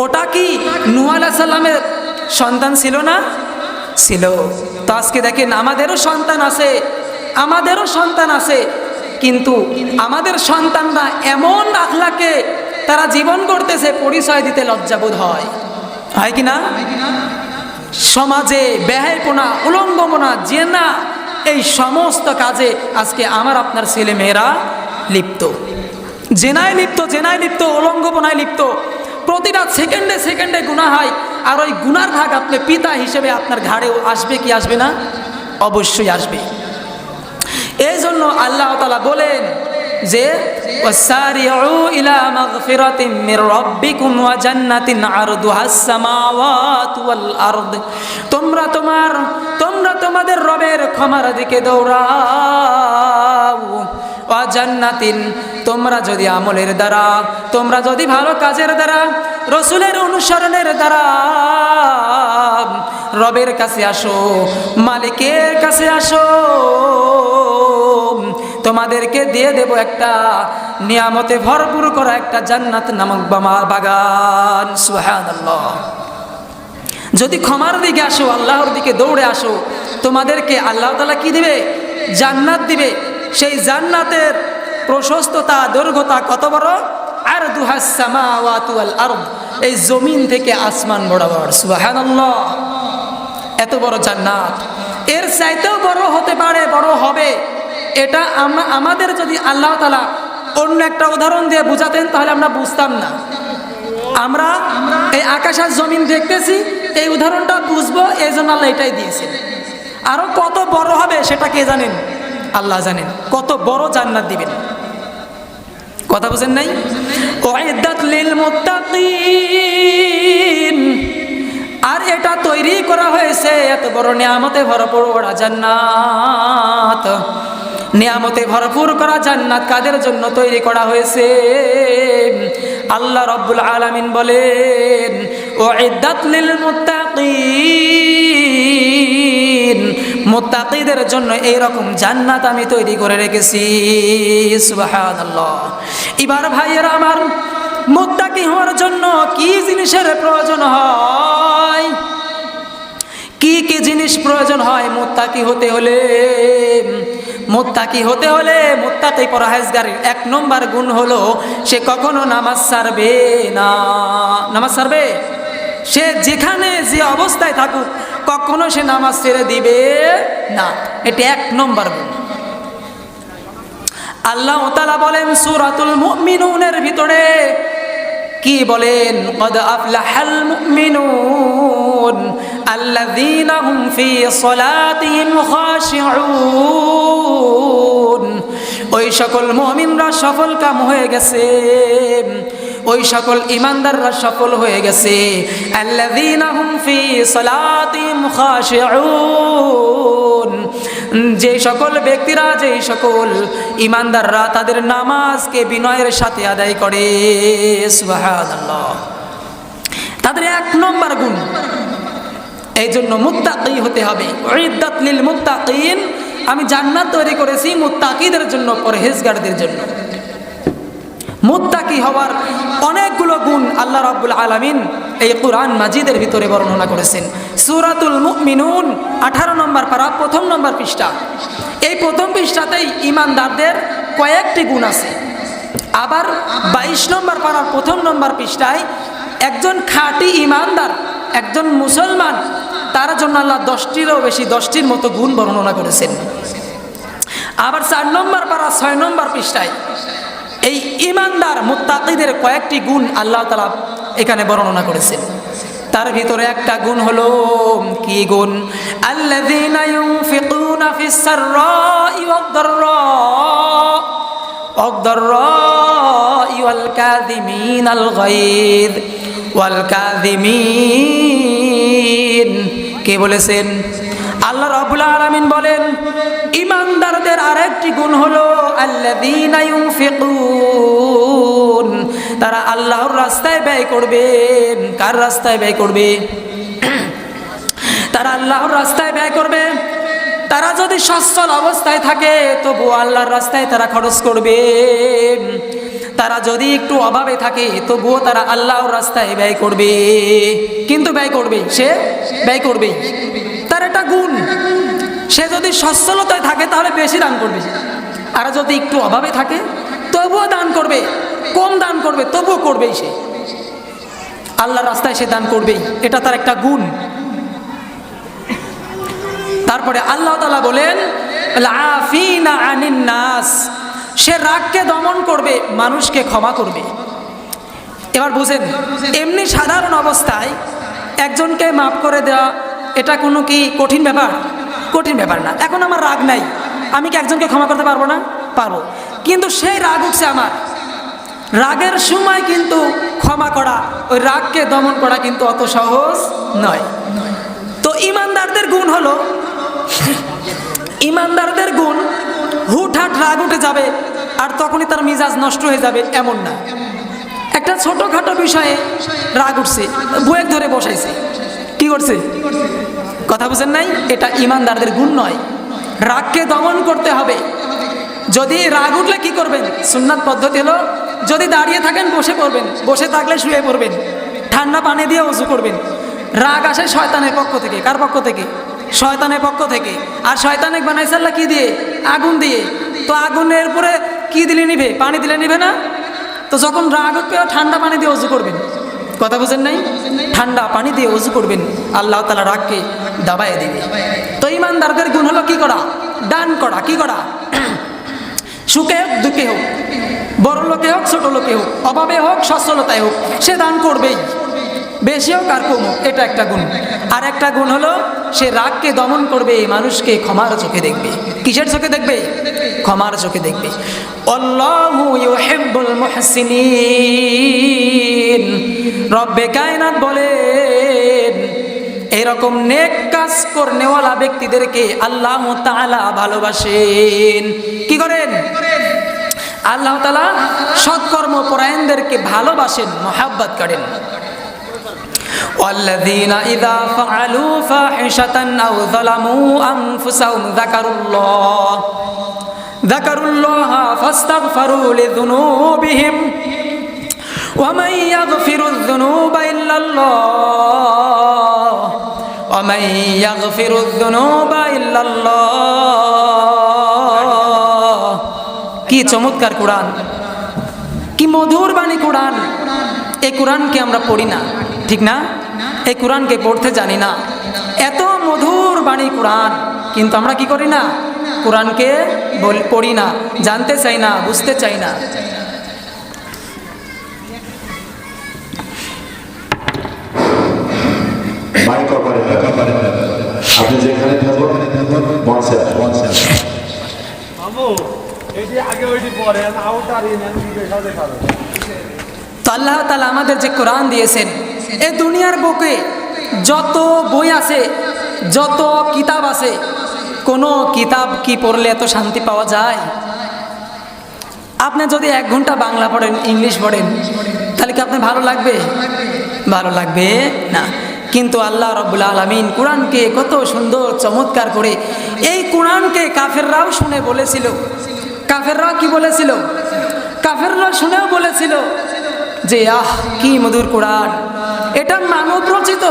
ওটা কি নূহ আলাইহিস সালামের সন্তান ছিল না? ছিল। তো আজকে দেখেন আমাদেরও সন্তান আছে, আমাদেরও সন্তান আছে, কিন্তু আমাদের সন্তানরা এমন আখলাকে তারা জীবন করতেছে, পরিচয় দিতে লজ্জাবোধ হয় কি না? সমাজে বেহাইপনা, উলঙ্গনা, জেনা, এই সমস্ত কাজে আজকে আমার আপনার ছেলে মেয়েরা লিপ্ত, জেনায় লিপ্ত, উলঙ্গনায় লিপ্ত। প্রতিটা সেকেন্ডে সেকেন্ডে গুনাহ হয়, আর ওই গুনার ভাগ আপনি পিতা হিসেবে আপনার ঘাড়েও আসবে কি আসবে না? অবশ্যই আসবে। এই জন্য আল্লাহ তাআলা বলেন যে ওয়াসারিউ ইলা মাগফিরাতিম মির রাব্বিকুম ওয়া জান্নাতিন আরদুহাস সামাওয়াতু ওয়াল আরদ, তোমরা তোমাদের রবের ক্ষমার দিকে দৌড়াও। ওয়া জান্নাতিন, তোমরা যদি আমলের দ্বারা, তোমরা যদি ভালো কাজের দ্বারা, রসুলের অনুসরণের দ্বারা রবের কাছে আসো, মালিকের কাছে আসো, তোমাদেরকে দিয়ে দেব একটা নিয়ামতে ভরপুর করা একটা জান্নাত নামক বাগান। সুবহানাল্লাহ। যদি ক্ষমার দিকে আসো, আল্লাহর দিকে দৌড়ে আসো, তোমাদেরকে আল্লাহ তাআলা কি দিবে? জান্নাত দিবে। সেই জান্নাতের প্রশস্ততা, দৈর্ঘ্যতা কত বড়? আরদুহাস সামাওয়াতু ওয়াল আরদ, এই জমিন থেকে আসমান বরাবর। সুবহানাল্লাহ। এত বড় জান্নাত, এর চাইতেও বড় হতে পারে, বড় হবে। এটা আমাদের যদি আল্লাহ তাআলা অন্য একটা উদাহরণ দিয়ে বুঝাতেন তাহলে আমরা বুঝতাম না। আমরা এই আকাশ আর জমিন দেখতেছি, এই উদাহরণটা বুঝবো, এই জন্য আল্লাহ এটাই দিয়েছেন। আরো কত বড় হবে সেটা কে জানেন? আল্লাহ জানেন। কত বড় জান্নাত দিবেন, কথা বুঝেন নাই? উইদ্দাত লিল মুত্তাকিন, আর এটা তৈরি করা হয়েছে এত বড় নিয়ামতে ভরপুর জান্নাত। নিয়ামতে ভরপুর করা জান্নাত কাদের জন্য তৈরি করা হয়েছে? আল্লাহ রাব্বুল আলামিন বলেন উইদ্দাত লিল মুত্তাকিন, মুত্তাকিদের জন্য এইরকম জান্নাত আমি তৈরি করে রেখেছি। সুবহানাল্লাহ। এবার ভাইয়েরা আমার, মুত্তাকি হওয়ার জন্য কি জিনিসের প্রয়োজন হয়? কি কি জিনিস প্রয়োজন হয় মুত্তাকি হতে হলে? মুত্তাকি হতে হলে, মুত্তাকি পরহেজগারের 1 নম্বর গুণ হলো সে কখনো নামাজ ছাড়বে না। নামাজ ছাড়বে? সে যেখানে যে অবস্থায় থাকুক কখনো সে নামাজ ছেড়ে দিবে না। এটা 1 নম্বর গুণ। আল্লাহ তাআলা বলেন সূরাতুল মুমিনুনের ভিতরে, কি বলেন? قد أفلح المؤمنون الذين هم في صلاتهم خاشعون। ওই সকল মুমিনরা সফল কাম হয়ে গেছে, ওই সকল ইমানদাররা সফল হয়ে গেছে। আল্লাযীনা হুম ফি সালাতিহিম খাশিউন, যে সকল ব্যক্তিরা, যে সকল ইমানদাররা তাদের নামাজকে বিনয়ের সাথে আদায় করে। সুবহানাল্লাহ। তাদের এক নম্বর গুণ, এই জন্য মুত্তাকি হতে হবে। উইদ্দাত লিল মুত্তাকিন, আমি জান্নাত তৈরি করেছি মুত্তাকিদের জন্য, পরহেজগারদের জন্য। মুত্তাকি হওয়ার অনেকগুলো গুণ আল্লাহ রাব্বুল আলামিন এই কুরআন মাজিদের ভিতরে বর্ণনা করেছেন। সূরাতুল মুমিনুন 18 নম্বর পারা 1 নম্বর পৃষ্ঠা। এই প্রথম পৃষ্ঠাতেই ঈমানদারদের কয়েকটি গুণ আছে। আবার 22 নম্বর পারার 1 নম্বর পৃষ্ঠায় একজন খাঁটি ঈমানদার, একজন মুসলমান, তার জন্য আল্লাহ 10টিরও বেশি, 10টির মতো গুণ বর্ণনা করেছেন। আবার 4 নম্বর পারা 6 নম্বর পৃষ্ঠায় এই ঈমানদার মুত্তাকিদের কয়েকটি গুণ আল্লাহ তাআলা এখানে বর্ণনা করেছেন। তার ভিতরে একটা গুণ হলো, কি গুণ? আল্লাযীনা ইউনফিকুনা ফিস সাররাই ওয়াদ-দাররাই ওয়াল কাযিমিনাল গায়দ ওয়াল কাযিমিন। কে বলেছেন? আল্লাহ রাব্বুল আলামিন বলেন ঈমানদারদের আরেকটি গুণ হলো আল্লাযীনা ইউনফিকুন, তারা আল্লাহর রাস্তায় ব্যয় করবে। কার রাস্তায় ব্যয় করবে? তারা আল্লাহর রাস্তায় ব্যয় করবে। তারা যদি সচ্ছল অবস্থায় থাকে তবু আল্লাহর রাস্তায় তারা খরচ করবে। তারা যদি একটু অভাবে থাকে তবুও তারা আল্লাহর রাস্তায় ব্যয় করবে। কিন্তু ব্যয় করবে, সে ব্যয় করবেই। তার একটা গুণ, সে যদি সচ্ছলতায় থাকে তাহলে বেশি দান করবে, আর যদি একটু অভাবে থাকে তবুও দান করবে। কম দান করবে তবুও করবেই, সে আল্লাহর রাস্তায় সে দান করবেই। এটা তার একটা গুণ। তারপরে আল্লাহ তাআলা বলেন আফিনা আনিন নাস, সে রাগকে দমন করবে, মানুষকে ক্ষমা করবে। এবার বুঝেন, এমনি সাধারণ অবস্থায় একজনকে মাফ করে দেওয়া এটা কোনো কি কঠিন ব্যাপার? কঠিন ব্যাপার না। এখন আমার রাগ নাই, আমি কি একজনকে ক্ষমা করতে পারবো না? পারবো। কিন্তু সেই রাগ উঠছে আমার, রাগের সময় কিন্তু ক্ষমা করা, ওই রাগকে দমন করা কিন্তু অত সহজ নয়। তো ঈমানদারদের গুণ হলো, ঈমানদারদের গুণ হুটহাট রাগ উঠে যাবে আর তখনই তার মিজাজ নষ্ট হয়ে যাবে এমন না। একটা ছোটখাটো বিষয়ে রাগ উঠছে, বউয়ের ধরে বসাইছে, কি করছে? কথা বুঝেন নাই? এটা ঈমানদারদের গুণ নয়। রাগকে দমন করতে হবে। যদি রাগ উঠলে কি করবেন? সুন্নাত পদ্ধতি হলো, যদি দাঁড়িয়ে থাকেন বসে পড়বেন, বসে থাকলে শুয়ে পড়বেন, ঠান্ডা পানি দিয়ে ওযু করবেন। রাগ আসে শয়তানের পক্ষ থেকে। কার পক্ষ থেকে? শয়তানের পক্ষ থেকে। আর শয়তানে বানাইছে আল্লাহ কি দিয়ে? আগুন দিয়ে। তো আগুনের উপরে কি দিলে নিভে? পানি দিলে নিভে না। তো যখন রাগ উঠবে ঠান্ডা পানি দিয়ে ওযু করবেন। কথা বুঝেন নাই? ঠান্ডা পানি দিয়ে ওযু করবেন, আল্লাহ তাআলা রাগকে দাবাইয়ে দিবে। তো ঈমানদারদের গুণ হলো কি করা? দান করা। কি করা? সুখে হোক দুঃখে হোক, বড় লোকে হোক ছোট লোকে হোক, অভাবে হোক সচ্ছলতায় হোক, সে দান করবেই, বেশি হোক আর কম হোক। এটা একটা গুণ। আর একটা গুণ হলো সে রাগকে দমন করবে, মানুষকে ক্ষমার চোখে দেখবে। কিসের চোখে দেখবে? ক্ষমার চোখে দেখবে। আল্লাহু ইউহিব্বুল মুহসিনিন, রব্বে কায়নাত বলেন এরকম নেক কাজ করনেওয়ালা ব্যক্তিদেরকে আল্লাহ তাআলা ভালোবাসেন। কি করেন? আল্লাহ তাআলা সৎকর্ম পরায়ণদেরকে ভালোবাসেন, মহব্বত করেন। والذين إذا فعلوا فاحشة أو ظلموا أنفسهم ذكروا الله فاستغفروا لذنوبهم ومن يغفر الذنوب إلا الله ومن يغفر الذنوب إلا الله। কি চমৎকার কোরআন, কি মধুর বাণী কোরআন। এই কোরআনকে আমরা পড়ি না, ঠিক না? এই কোরআনকে পড়তে জানি না। এত মধুর বাণী কোরআন, কিন্তু আমরা কি করি না? কোরআনকে পড়ি না, জানতে চাই না, বুঝতে চাই না। মাইক অপারেটর আপনি যেখানে থাকবেন মঞ্চে আমু এটি আগে ওইটি পরে আউটার ইন সাথে খাবে তো আল্লাহ তাআলা আমাদের যে কোরআন দিয়েছেন, এই দুনিয়ার বুকে যত বই আছে, যত কিতাব আছে, কোনো কিতাব কি পড়লে এত শান্তি পাওয়া যায়? আপনি যদি 1 ঘন্টা বাংলা পড়েন, ইংলিশ পড়েন, তাহলে কি আপনার ভালো লাগবে? ভালো লাগবে না। কিন্তু আল্লাহ রাব্বুল আলামিন কোরআনকে কত সুন্দর চমৎকার করে, এই কোরআনকে কাফেররাও শুনে বলেছিল। কাফেররা কি বলেছিল? কাফেররা শুনেও বলেছিল যে আহ কি মধুর কোরআন, এটা মানব রচিত,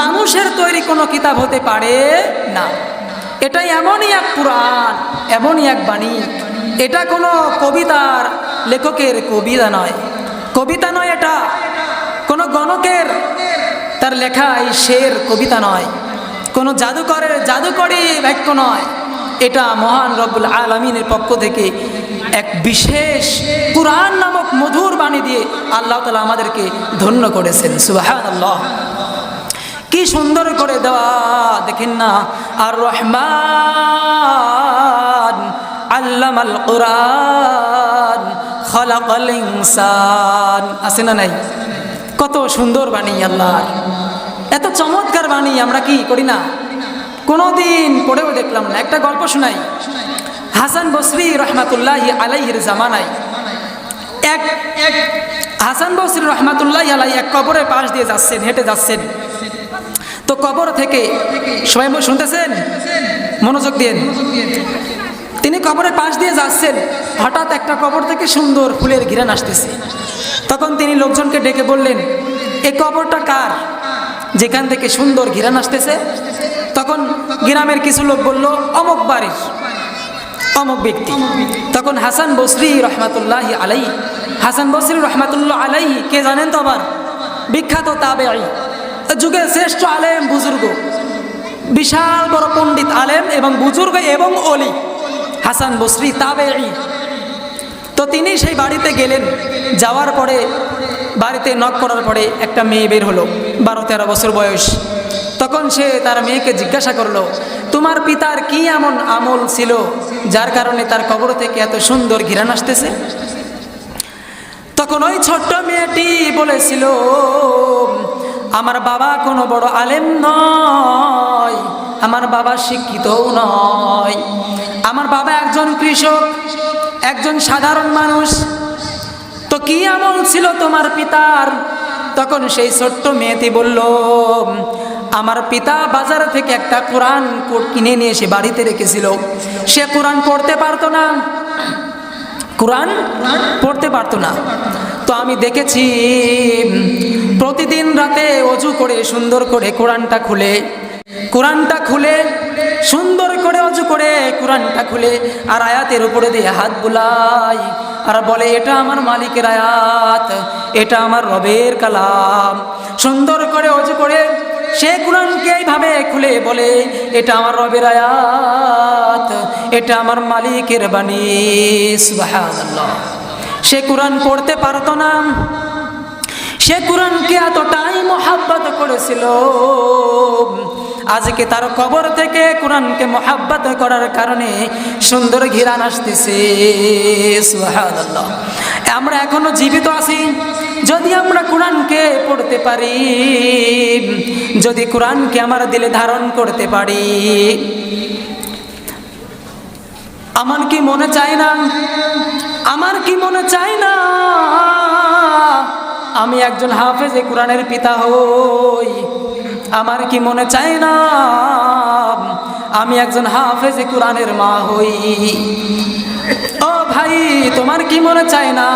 মানুষের তৈরি কোনো কিতাব হতে পারে না। এটা এমনই এক কোরআন, এমনই এক বাণী, এটা কোনো কবিতার লেখকের কবিতা নয়, কবিতা নয়, এটা কোনো গণকের তার লেখা এই শের কবিতা নয়, কোনো জাদুকরের জাদুকরী বাক্য নয়, এটা মহান রব্বুল আলামিনের পক্ষ থেকে এক বিশেষ কুরআন নামক মধুর বাণী দিয়ে আল্লাহ তাআলা আমাদেরকে ধন্য করেছেন। সুবহানাল্লাহ, কি সুন্দর করে দেওয়া দেখেন না। আর রহমান আল্লামাল কুরআন খালাকাল ইনসান, আছে না নাই? কত সুন্দর বাণী আল্লাহর, এত চমৎকার বাণী আমরা কি করি না, কোনোদিন পড়েও দেখলাম না। একটা গল্প শোনাই। হাসান বসরি রহমাতুল্লাহি আলাইহির জামানায় এক হাসান বসরি রহমাতুল্লাহি আলাইহি এক কবরের পাশ দিয়ে যাচ্ছেন, হেঁটে যাচ্ছেন। তো কবর থেকে, সবাই শুনতেছেন, মনোযোগ দিন। তিনি কবরের পাশ দিয়ে যাচ্ছেন, হঠাৎ একটা কবর থেকে সুন্দর ফুলের ঘিরান আসতেছে। তখন তিনি লোকজনকে ডেকে বললেন, এই কবরটা কার, যেখান থেকে সুন্দর ঘিরান আসতেছে? তখন গ্রামের কিছু লোক বলল, অমুক বাড়ির অমুক ব্যক্তি। তখন হাসান বসরি রহমাতুল্লাহি আলাইহি, হাসান বসরি রহমাতুল্লাহ আলাইহি কে জানেন তো? আবার বিখ্যাত তাবেঈ, যুগের শ্রেষ্ঠ আলেম বুজুর্গ, বিশাল বড় পণ্ডিত আলেম এবং বুজুর্গ এবং ওলি, হাসান বসরি তাবেঈ। তো তিনি সেই বাড়িতে গেলেন। যাওয়ার পরে বাড়িতে নক করার পরে একটা মেয়ে বের হলো, 12-13 বছর বয়স। তখন সে তার মেয়েকে জিজ্ঞাসা করলো, তোমার পিতার কি এমন আমল ছিল যার কারণে তার কবর থেকে এত সুন্দর ঘিরান আসতেছে? তখন ওই ছোট্ট মেয়েটি বলেছিল, আমার বাবা কোনো বড় আলেম নয়, আমার বাবা শিক্ষিতও নয়, আমার বাবা একজন কৃষক, একজন সাধারণ মানুষ। তো কি আমল ছিল তোমার পিতার? তখন সেই ছোট্ট মেয়েটি বলল, আমার পিতা বাজার থেকে একটা কোরআন কিনে নিয়ে এসে বাড়িতে রেখেছিল। সে কোরআন পড়তে পারতো না, কোরআন পড়তে পারতো না। তো আমি দেখেছি প্রতিদিন রাতে অজু করে সুন্দর করে কোরআনটা খুলে সুন্দর করে অজু করে কোরআনটা খুলে আর আয়াতের উপরে দিয়ে হাত বুলাই আর বলে, এটা আমার মালিকের আয়াত, এটা আমার রবের কালাম। সুন্দর করে অজু করে সে কোরআনকে এইভাবে খুলে বলে, এটা আমার রবের আয়াত, এটা আমার মালিকের বাণী। সুবহানাল্লাহ। সে কোরআন পড়তে পারতো না, সে কোরআনকে এতটাই মহাব্বত করেছিল, আজকে তার কবর থেকে কোরআনকে মহাব্বত করার কারণে সুন্দর ঘিরান আসতেছে। সুবহানাল্লাহ। আমরা এখনো জীবিত আছি, যদি আমরা কোরআনকে পড়তে পারি, যদি কোরআনকে আমার দিলে ধারণ করতে পারি, আমার কি মনে চায় না, আমার কি মনে চায় না আমি একজন হাফেজে কোরআনের পিতা হই? আমার কি মনে চায় না আমি একজন হাফেজে কোরআনের মা হই? ও ভাই, তোমার কি মনে চায় না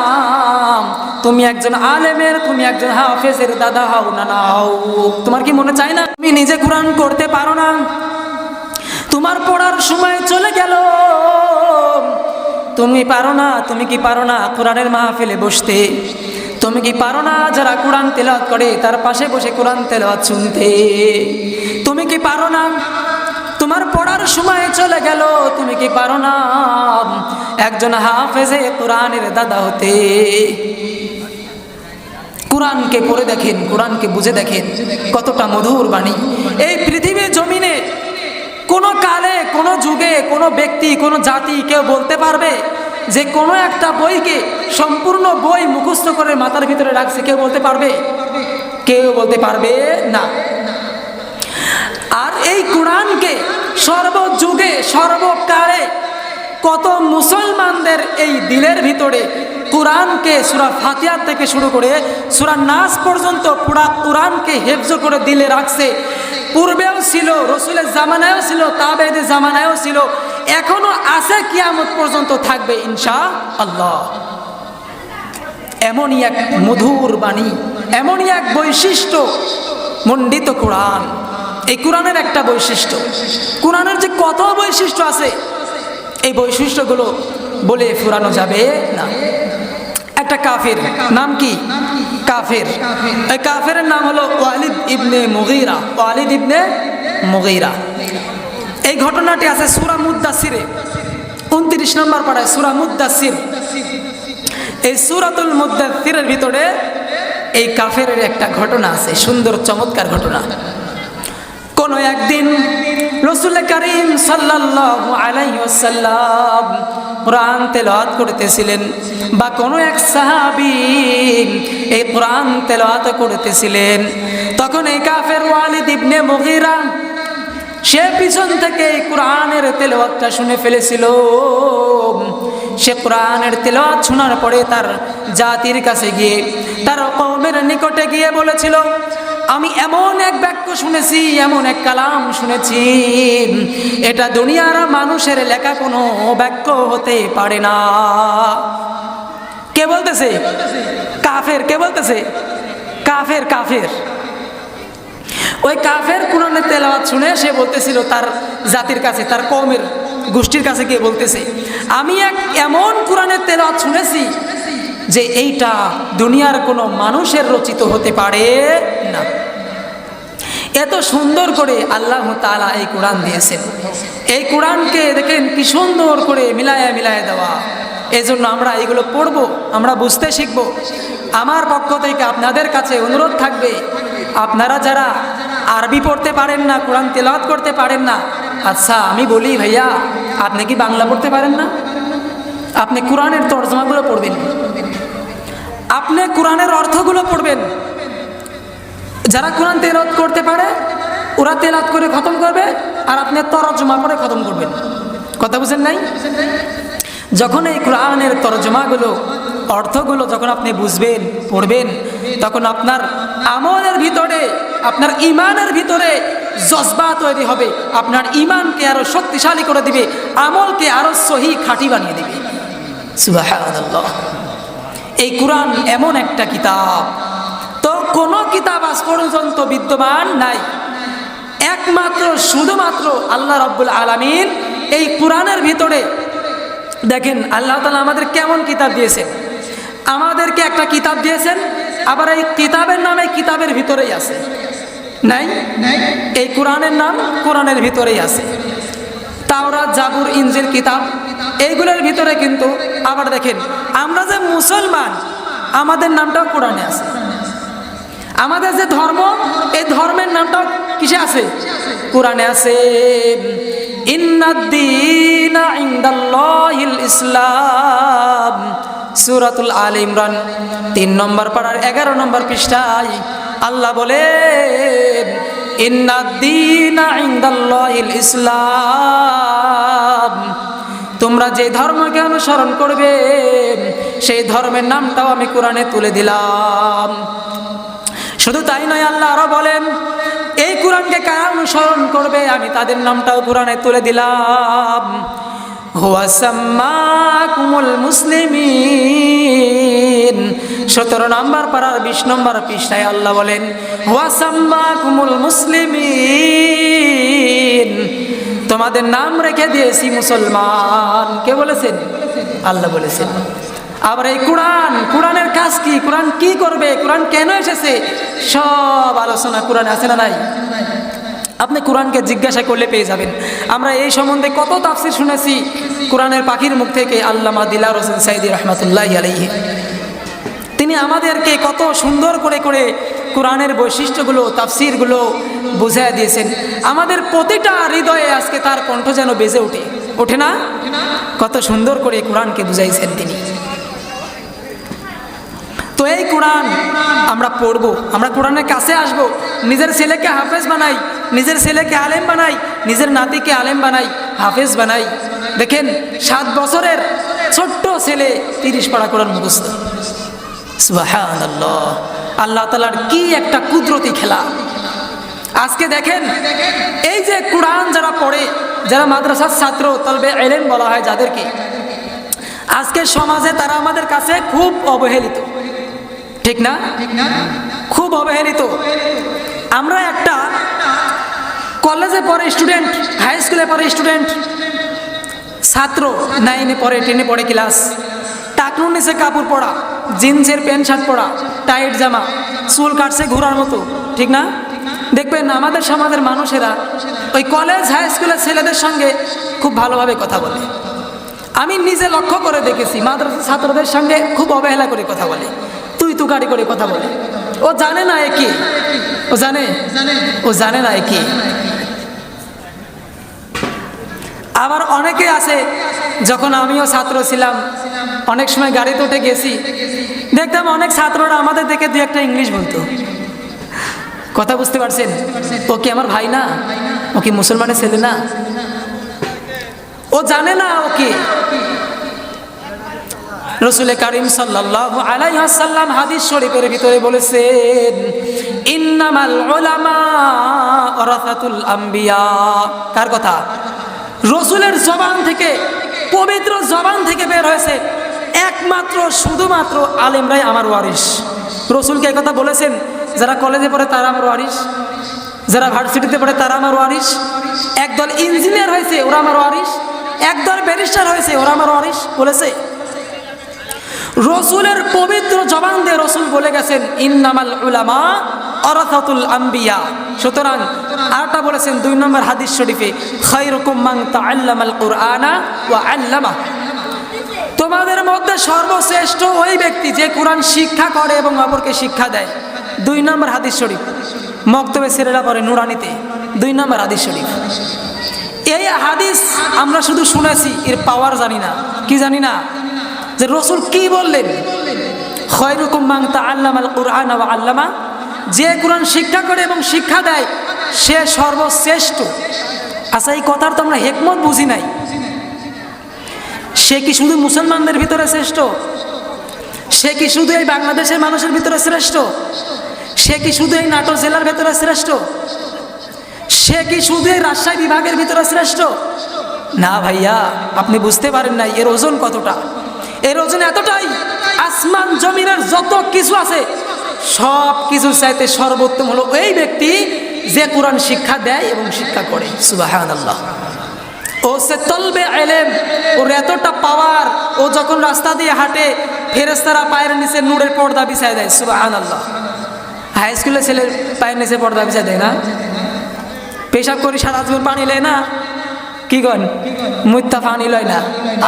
তুমি একজন আলেমের, তুমি একজন হাফেজের দাদা হও না না হও? তোমার কি মনে চায় না তুমি নিজে কোরআন করতে পারো না? তোমার পড়ার সময় চলে গেল, তুমি পারো না, তুমি কি পারো না কোরআনের মাহফিলে বসতে? তুমি কি পারো না যারা কোরআন তেলাওয়াত করে তার পাশে বসে কোরআন তেলাওয়াত শুনতে? তুমি কি পারো না, তোমার পড়ার সময় চলে গেল, তুমি কি পারো না একজন হাফেজে কোরআনের দাদা হতে? কোরআনকে পড়ে দেখেন, কোরআনকে বুঝে দেখেন কতটা মধুর বাণী। এই পৃথিবীর জমিনে কোনো কালে, কোনো যুগে, কোনো ব্যক্তি, কোনো জাতি কেউ বলতে পারবে যে কোনো একটা বইকে সম্পূর্ণ বই মুখস্থ করে মাথার ভিতরে রাখছে? কেউ বলতে পারবে? কেউ বলতে পারবে না। আর এই কোরআনকে সর্বযুগে সর্বকালে কত মুসলমানদের এই দিলের ভিতরে কোরআনকে সূরা ফাতিহা থেকে শুরু করে সূরা নাস পর্যন্ত পুরা কোরআনকে হেফজ করে দিলে রাখছে। পূর্বেও ছিল, রসুলের জামানায়ও ছিল, তাবেঈদের জামানায়ও ছিল, এখনো আছে, কিয়ামত পর্যন্ত থাকবে ইনশাআল্লাহ। এমনই এক মধুর বাণী, এমনই এক বৈশিষ্ট্য মণ্ডিত কোরআন। এই কোরআনের একটা বৈশিষ্ট্য, কোরআনের যে কত বৈশিষ্ট্য আছে এই বৈশিষ্ট্যগুলো বলে ফুরানো যাবে না। একটা কাফের নাম কি? কাফের। এই কাফের নাম হলো ওয়ালিদ ইবনে মুগীরা। ওয়ালিদ ইবনে মুগীরা। এই ঘটনাটি আছে সূরা মুদ্দাসিরে 29 নম্বর পারায়, সূরা মুদ্দাসির। এই সূরাতুল মুদ্দাসিরের ভিতরে এই কাফেরের একটা ঘটনা আছে, সুন্দর চমৎকার ঘটনা। কোন একদিন রাসূল করিম সাল্লাল্লাহু আলাইহি ওয়াসাল্লাম কোরআন তেলাওয়াত করতেছিলেন, বা কোনো এক সাহাবী এই কোরআন তেলাওয়াত করতেছিলেন। তখন এই কাফের ওয়ালিদ ইবনে মুগীরা সে পিছন থেকে এই কোরআনের তেলাওয়াতটা শুনে ফেলেছিল। সে কোরআনের তেলাওয়াত শোনার পরে তার জাতির কাছে গিয়ে, তার কওমের নিকটে গিয়ে বলেছিল, আমি এমন এক বাক্য শুনেছি, এমন এক কালাম শুনেছি, এটা দুনিয়ার মানুষের লেখা কোনো বাক্য হতে পারে না। কে বলতেছে? কাফের। কে বলতেছে? কাফের। কাফের। ওই কাফের কোরআনের তেলাওয়াত শুনে সে বলতেছিল তার জাতির কাছে, তার কওমের গোষ্ঠীর কাছে গিয়ে বলতেছে, আমি এক এমন কোরআনের তেলাওয়াত শুনেছি যে এইটা দুনিয়ার কোনো মানুষের রচিত হতে পারে না। এত সুন্দর করে আল্লাহ তাআলা এই কোরআন দিয়েছেন। এই কোরআনকে দেখেন কি সুন্দর করে মিলায়া মিলায়া দেওয়া। এই জন্য আমরা এগুলো পড়বো, আমরা বুঝতে শিখবো। আমার পক্ষ থেকে আপনাদের কাছে অনুরোধ থাকবে, আপনারা যারা আরবি পড়তে পারেন না, কোরআন তেলাওয়াত করতে পারেন না, আচ্ছা আমি বলি ভাইয়া, আপনি কি বাংলা পড়তে পারেন না? আপনি কোরআনের তরজমাগুলো পড়বেন, আপনি কোরআনের অর্থগুলো পড়বেন। যারা কোরআন তেলাওয়াত করতে পারে ওরা তেলাওয়াত করে খতম করবে, আর আপনি তরজমা করে খতম করবেন। কথা বুঝেন নাই? যখন এই কোরআনের তরজমাগুলো, অর্থগুলো যখন আপনি বুঝবেন, পড়বেন, তখন আপনার আমলের ভিতরে, আপনার ঈমানের ভিতরে জজবা তৈরি হবে। আপনার ঈমানকে আরো শক্তিশালী করে দিবে, আমলকে আরো সহি খাঁটি বানিয়ে দিবে। সুবহানাল্লাহ। এই কোরআন এমন একটা কিতাব, তো কোনো কিতাব আজ পর্যন্ত বিদ্যমান নাই। একমাত্র শুধুমাত্র আল্লাহ রাব্বুল আলামিন এই কোরআনের ভিতরে, দেখেন আল্লাহ তাআলা আমাদের কেমন কিতাব দিয়েছেন। আমাদেরকে একটা কিতাব দিয়েছেন, আবার এই কিতাবের নামে কিতাবের ভিতরেই আছে, নাই? এই কোরআনের নাম কোরআনের ভিতরেই আছে। তাওরাত, জাবুর, ইনজিল কিতাব, এইগুলোর ভিতরে কিন্তু আবার দেখেন আমরা যে মুসলমান, আমাদের নামটাও কোরআনে আছে। আমাদের যে ধর্ম, এই ধর্মের নামটাও কিসে আছে? কোরআনে আছে। ইন্নাদ-দীনা ইনদাল্লাহিল ইসলাম, সূরাতুল আলে ইমরান 3 নম্বর পারার 11 নম্বর পৃষ্ঠায় আল্লাহ বলেন, ইন্নাদ-দীনা ইনদাল্লাহিল ইসলাম, তোমরা যে ধর্মকে অনুসরণ করবে সেই ধর্মের নামটাও আমি কোরআনে তুলে দিলাম। শুধু তাই নয়, আল্লাহ আরো বলেন, এই কোরআনকে কারা অনুসরণ করবে আমি তাদের নামটাও কোরআনে তুলে দিলাম। হুয়া সাম্মাকুমুল মুসলিমিন, 17 নম্বর পারার 20 নম্বর পৃষ্ঠায় আল্লাহ বলেন, হুয়া সাম্মাকুমুল মুসলিমিন, তোমাদের নাম রেখে দিয়েছি মুসলমান। কে বলেছেন? আল্লাহ বলেছেন। আবার এই কোরআন, কোরআনের কাজ কি, কোরআন কি করবে, কোরআন কেন এসেছে, সব আলোচনা কোরআনে আছে না নাই? আপনি কোরআনকে জিজ্ঞাসা করলে পেয়ে যাবেন। আমরা এই সম্বন্ধে কত তাফসীর শুনেছি কোরআনের পাখির মুখ থেকে। আল্লামা দিলার হোসেন সাইদি রহমাতুল্লাহি আলাইহি তিনি আমাদেরকে কত সুন্দর করে করে কোরআনের বৈশিষ্ট্যগুলো তাফসিরগুলো বুঝিয়ে দিয়েছেন। আমাদের প্রতিটা হৃদয়ে আজকে তার কণ্ঠ যেন বেজে ওঠে না? কত সুন্দর করে কোরআনকে বুঝাইছেন তিনি। তো এই কোরআন আমরা পড়বো, আমরা কোরআনের কাছে আসব, নিজের ছেলেকে হাফেজ বানাই, নিজের ছেলেকে আলেম বানাই, নিজের নাতিকে আলেম বানাই, হাফেজ বানাই। দেখেন 7 বছরের ছোট্ট ছেলে 30 পারা কোরআন মুখস্থ। সুবহানাল্লাহ, আল্লাহ তাআলার কি একটা কুদরতি খেলা। আজকে দেখেন এই যে কোরআন যারা পড়ে, যারা মাদ্রাসার ছাত্র, তলবে ইলম বলা হয় যাদেরকে, আজকে সমাজে তারা আমাদের কাছে খুব অবহেলিত, ঠিক না? খুব অবহেলিত। আমরা একটা কলেজে পড়ে স্টুডেন্ট, হাই স্কুলে পড়ে স্টুডেন্ট, ছাত্র 9-এ পড়ে, 10-এ পড়ে ক্লাস, টাকনুর নিচে কাপড় পরা, জিন্সের প্যান্ট শার্ট পরা, টাইট জামা, চুল কাটছে ঘোরার মতো, ঠিক না? দেখবেন আমাদের সমাজের মানুষেরা ওই কলেজ হাই স্কুলের ছেলেদের সঙ্গে খুব ভালোভাবে কথা বলে। আমি নিজে লক্ষ্য করে দেখেছি মাদ্রাসা ছাত্রদের সঙ্গে খুব অবহেলা করে কথা বলে, তুই গাড়ি করে কথা বলে। ও জানে না এ কি, ও জানে না এ কি। আবার অনেকে আছে, যখন আমিও ছাত্র ছিলাম অনেক সময় গাড়িতে উঠে গেছি, দেখতাম অনেক ছাত্ররা আমাদের দেখে 2-একটা ইংলিশ বলতো। কথা বুঝতে পারছেন? ও কি আমার ভাই না? ও কি মুসলমানের ছেলে না? ও জানে না ও কি। রাসূল করিম সাল্লাল্লাহু আলাইহি ওয়াসাল্লাম হাদিস শরীফের ভিতরে বলেছেন, ইন্নামাল উলামা ওয়ারাসাতুল আম্বিয়া। কার কথা? রাসূলের জবান থেকে, পবিত্র জবান থেকে বের হয়েছে, একমাত্র শুধুমাত্র আলেমরাই আমার ওয়ারিস। রাসূলকে এই কথা বলেছেন। যারা কলেজে পড়ে তারা আমার ওয়ারিস, যারা ভার্সিটিতে পড়ে তারা আমার ওয়ারিস, একদল ইঞ্জিনিয়ার হয়েছে ওরা আমার ওয়ারিস, একদল ব্যারিস্টার হয়েছে ওরা আমার ওয়ারিস বলেছে। রাসূলের পবিত্র জবান দিয়ে রাসূল বলে গেছেন, ইন্নামাল উলামা ওয়ারাসাতুল আম্বিয়া। সুতরাং আরটা বলেছেন 2 নম্বর হাদিস শরীফে, খায়রুকুম মান তাআল্লামাল কুরআনা ওয়া আল্লামা। তোমাদের মধ্যে সর্বশ্রেষ্ঠ ওই ব্যক্তি যে কোরআন শিক্ষা করে এবং অপরকে শিক্ষা দেয়। 2 নম্বর হাদিস শরীফ, মক্তবে ছেলেরা পড়ে নুরানিতে, 2 নম্বর হাদিস শরীফ। এই হাদিস আমরা শুধু শুনেছি, এর পাওয়ার জানি না। কি জানি না? যে রাসূল কি বললেন, খায়রুকুম মান তাআল্লামাল কুরআনা ওয়া আল্লামা, যে কোরআন শিক্ষা করে এবং শিক্ষা দেয় সে সর্বশ্রেষ্ঠ। আচ্ছা, এই কথার তো আমরা হিকমত বুঝি নাই। সে কি শুধু মুসলমানদের ভিতরে শ্রেষ্ঠ? সে কি শুধু এই বাংলাদেশের মানুষের ভিতরে শ্রেষ্ঠ? সে কি শুধু এই নাটোর জেলার ভিতরে শ্রেষ্ঠ? সে কি শুধু এই রাজশাহী বিভাগের ভিতরে শ্রেষ্ঠ? না ভাইয়া, আপনি বুঝতে পারেন নাই এর ওজন কতটা। এর ওজন এতটাই, আসমান জমিনের যত কিছু আছে সব কিছুর চাইতে সর্বোত্তম হলো ওই ব্যক্তি যে কোরআন শিক্ষা দেয় এবং শিক্ষা করে। সুবহানাল্লাহ। ও সে তলবে ইলম, ওর এতটা পাওয়ার, ও যখন রাস্তা দিয়ে হাঁটে ফেরেশতারা পায়ের নিচে নূরের পর্দা বিছায় দেয়। সুবহানাল্লাহ। হাই স্কুলের ছেলের পায়ের নিচে পর্দা বিছায় দেয় না? পেশাব করি সারা জীবন পানি লয় না? কি কন? মুত্তা পানি লয় না,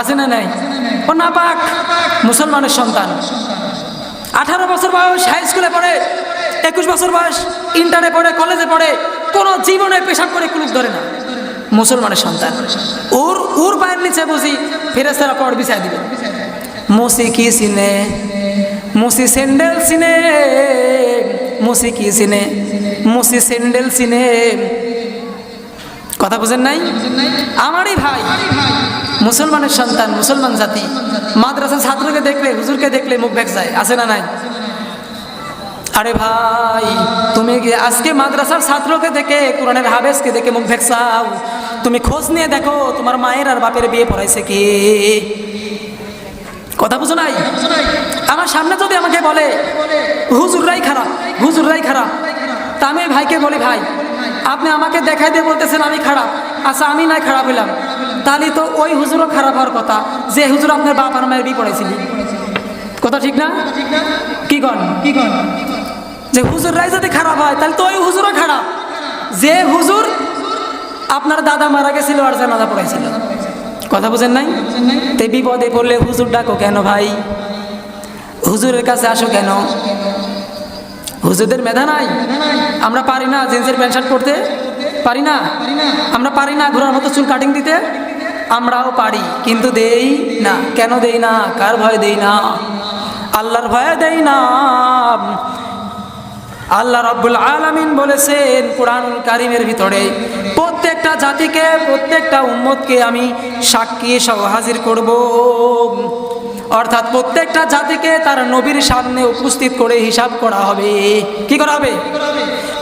আছে না নাই? ও নাপাক মুসলমানের সন্তান। 18 বছর বয়স হাই স্কুলে পড়ে, 21 বছর বয়স ইন্টারে পড়ে, কলেজে পড়ে, কোনো জীবনে পেশাব করে কুলুপ ধরে না। মুসলমানের সন্তান, ওর পায়ের নিচে বুঝি ফেরেশতারা পড় বিছায় দিবে। মুসি কি চিনে? মুসি স্যান্ডেল চিনে? মুসি কি চিনে? মুসি স্যান্ডেল চিনে? কথা বুঝেন নাই? আমারই ভাই, মুসলমানের সন্তান, মুসলমান জাতি, মাদ্রাসার ছাত্রকে দেখলে, হুজুরকে দেখলে মুখ ভেক যায়, আছে না নাই? আরে ভাই, তুমি আজকে মাদ্রাসার ছাত্রকে দেখে, কোরআনের হাফেজকে দেখে মুখ ভেকসাও, তুমি খোঁজ নিয়ে দেখো তোমার মায়ের আর বাপের বিয়ে পড়াইছে কি? কথা বুঝো নাই? আমার সামনে যদি আমাকে বলে হুজুররাই খারাপ, হুজুররাই খারাপ, তা আমি ভাইকে বলি, ভাই আপনি আমাকে দেখাই দিয়ে বলতেছেন আমি খারাপ। আচ্ছা, আমি নাই খারাপ হইলাম, তাহলে তো ওই হুজুরও খারাপ হওয়ার কথা যে হুজুর আপনার বাপ আর মায়ের বিয়ে পড়াইছিলি। কথা ঠিক না? কি কন? যে হুজুররাই যদি খারাপ হয় তাহলে তো ওই হুজুরও খারাপ যে হুজুর আপনার দাদা মারা গেছিল আর জানাজা পড়াইছিল। কথা বুঝেন নাই? তে বিপদে পড়লে হুজুর ডাকো কেন ভাই? হুজুরের কাছে আসো কেন? হুজুরদের মেধা নাই? আমরা পারি না জিন্সের প্যান্ট শার্ট পরতে? পারি না? আমরা পারি না ঘোড়ার মতো চুল কাটিং দিতে? আমরাও পারি, কিন্তু দেই না। কেন দেই না? কার ভয় দেই না? আল্লাহর ভয়ে দেই না। আল্লাহ রাব্বুল আলামিন বলেছেন কুরআনুল কারীমের ভিতরে, প্রত্যেকটা জাতিকে, প্রত্যেকটা উম্মতকে আমি সাক্ষী সহ হাজির করব। অর্থাৎ প্রত্যেকটা জাতিকে তার নবীর সামনে উপস্থিত করে হিসাব করা হবে। কি করা হবে?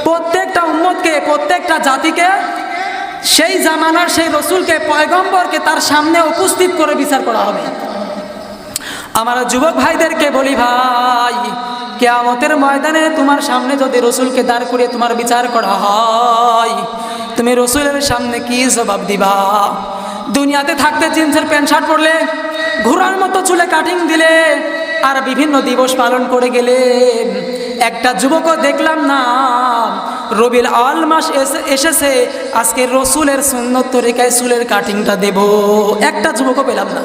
প্রত্যেকটা উম্মতকে, প্রত্যেকটা জাতিকে, সেই জামানার সেই রসুলকে, পয়গম্বরকে তার সামনে উপস্থিত করে বিচার করা হবে। আমার যুবক ভাইদেরকে বলি, ভাই, কিয়ামতের ময়দানে তোমার সামনে যদি রসুলকে দাঁড় করিয়ে তোমার বিচার করা হয়, তুমি রসুলের সামনে কি জবাব দিবা? দুনিয়াতে থাকতে জিন্সের প্যান্ট শার্ট পরলে, ঘোড়ার মতো চুলে কাটিং দিলে, আর বিভিন্ন দিবস পালন করে গেলে। একটা যুবকও দেখলাম না। রবিউল আউয়াল মাস এসেছে, আজকে রসুলের সুন্নত তরিকায় চুলের কাটিংটা দেব, একটা যুবকও পেলাম না।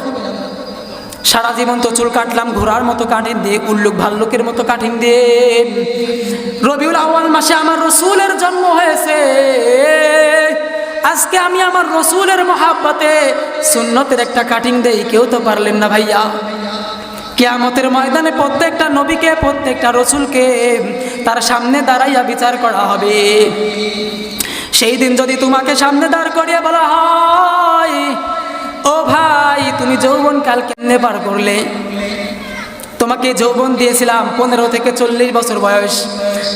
সারা জীবন তো চুল কাটলাম ঘোড়ার মতো কাটিং দিয়ে, উল্লুক ভাল্লুকের মতো কাটিং দিয়ে। রবিউল আউয়াল মাসে আমার রসুলের জন্ম হয়েছে, আজকে আমি আমার রসুলের মহাব্বতে সুন্নতের একটা কাটিং দেই, কেউ তো পারলেন না ভাইয়া। কিয়ামতের ময়দানে প্রত্যেকটা নবীকে, প্রত্যেকটা রসুলকে তার সামনে দাঁড়াইয়া বিচার করা হবে। সেই দিন যদি তোমাকে সামনে দাঁড় করিয়ে বলা হয়, ও ভাই, তুমি যৌবন কাল কেমনে পার করলে? তোমাকে যৌবন দিয়েছিলাম 15 থেকে 40 বছর বয়স,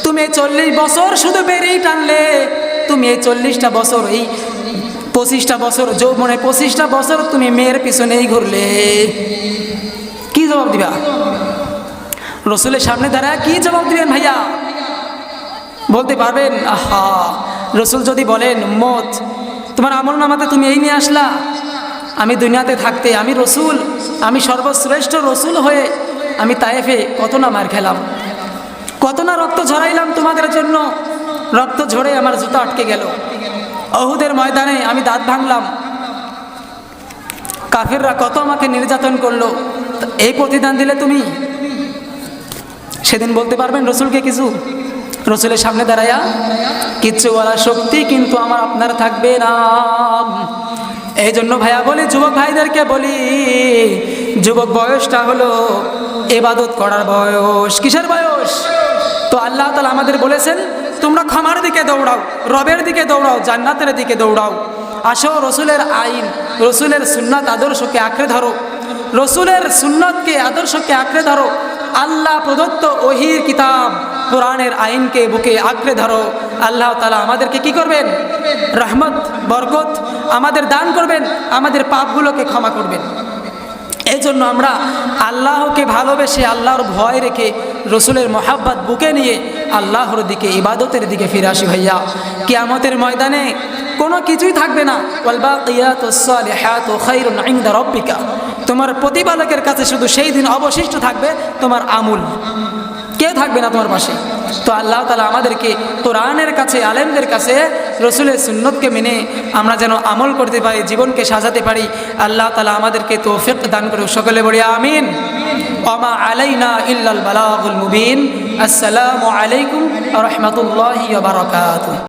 তুমি 40 বছর শুধু বেরিয়ে টানলে। তুমি এই 40টা বছর, এই 25টা বছর যৌবনে, 25টা বছর তুমি মেয়ের পিছনেই ঘুরলে। কি জবাব দিবা? রসুলের সামনে দাঁড়ায় কি জবাব দিবেন ভাইয়া? বলতে পারবেন? আহা, রসুল যদি বলেন, উম্মত, তোমার আমল নামাতে তুমি এই নিয়ে আসলা, আমি দুনিয়াতে থাকতে, আমি রসুল, আমি সর্বশ্রেষ্ঠ রসুল হয়ে আমি তায়েফে কত না মার খেলাম, কত না রক্ত ঝরাইলাম তোমাদের জন্য, রক্ত ঝরে আমার জুতা আটকে গেল। উহুদের ময়দানে আমি দাঁত ভাঙলাম, কাফিররা কত আমাকে নির্যাতন করলো, এই প্রতিদান দিলে তুমি? সেদিন বলতে পারবেন রসুলকে কিছু? রসুলের সামনে দাঁড়াইয়া কিচ্ছু বলার শক্তি কিন্তু আমার আপনার থাকবে না। এই জন্য ভাইয়া বলি, যুবক ভাইদেরকে বলি, যুবক বয়সটা হলো ইবাদত করার বয়স। কিসের বয়স? তো আল্লাহ তাআলা আমাদের বলেছেন, তোমরা ক্ষমার দিকে দৌড়াও, রবের দিকে দৌড়াও, জান্নাতের দিকে দৌড়াও। আসো রসুলের আইন, রসুলের সুন্নাত আদর্শকে আঁকড়ে ধরো, রসুলের সুন্নাতকে আদর্শকে আঁকড়ে ধরো। আল্লাহ প্রদত্ত ওহির কিতাব কোরআনের আইনকে বুকে আঁকড়ে ধরো। আল্লাহ তাআলা আমাদেরকে কি করবেন? রহমত, বরকত আমাদের দান করবেন, আমাদের পাপগুলোকে ক্ষমা করবেন। এই জন্য আমরা আল্লাহকে ভালোবেসে, আল্লাহর ভয় রেখে, রসুলের মহাব্বত বুকে নিয়ে আল্লাহর দিকে, ইবাদতের দিকে ফিরে আসি ভাইয়া। কিয়ামতের ময়দানে কোনো কিছুই থাকবে না। ওয়াল বাকিয়াতুস সালিহাতু খায়রুন ইনদা রাব্বিকা। তোমার প্রতিপালকের কাছে শুধু সেই দিন অবশিষ্ট থাকবে তোমার আমল, কেউ থাকবে না তোমার পাশে। তো আল্লাহ তাআলা আমাদেরকে কোরআনের কাছে, আলেমদের কাছে রসুলের সুন্নতকে মেনে আমরা যেন আমল করতে পারি, জীবনকে সাজাতে পারি। আল্লাহ তাআলা আমাদেরকে তৌফিক দান করুক। সকলে বলি আমিন। ওমা আলাইনা ইল্লাল বালাগুল মুবিন। আসসালামু আলাইকুম ওয়া রাহমাতুল্লাহি ওয়া বারাকাতুহু।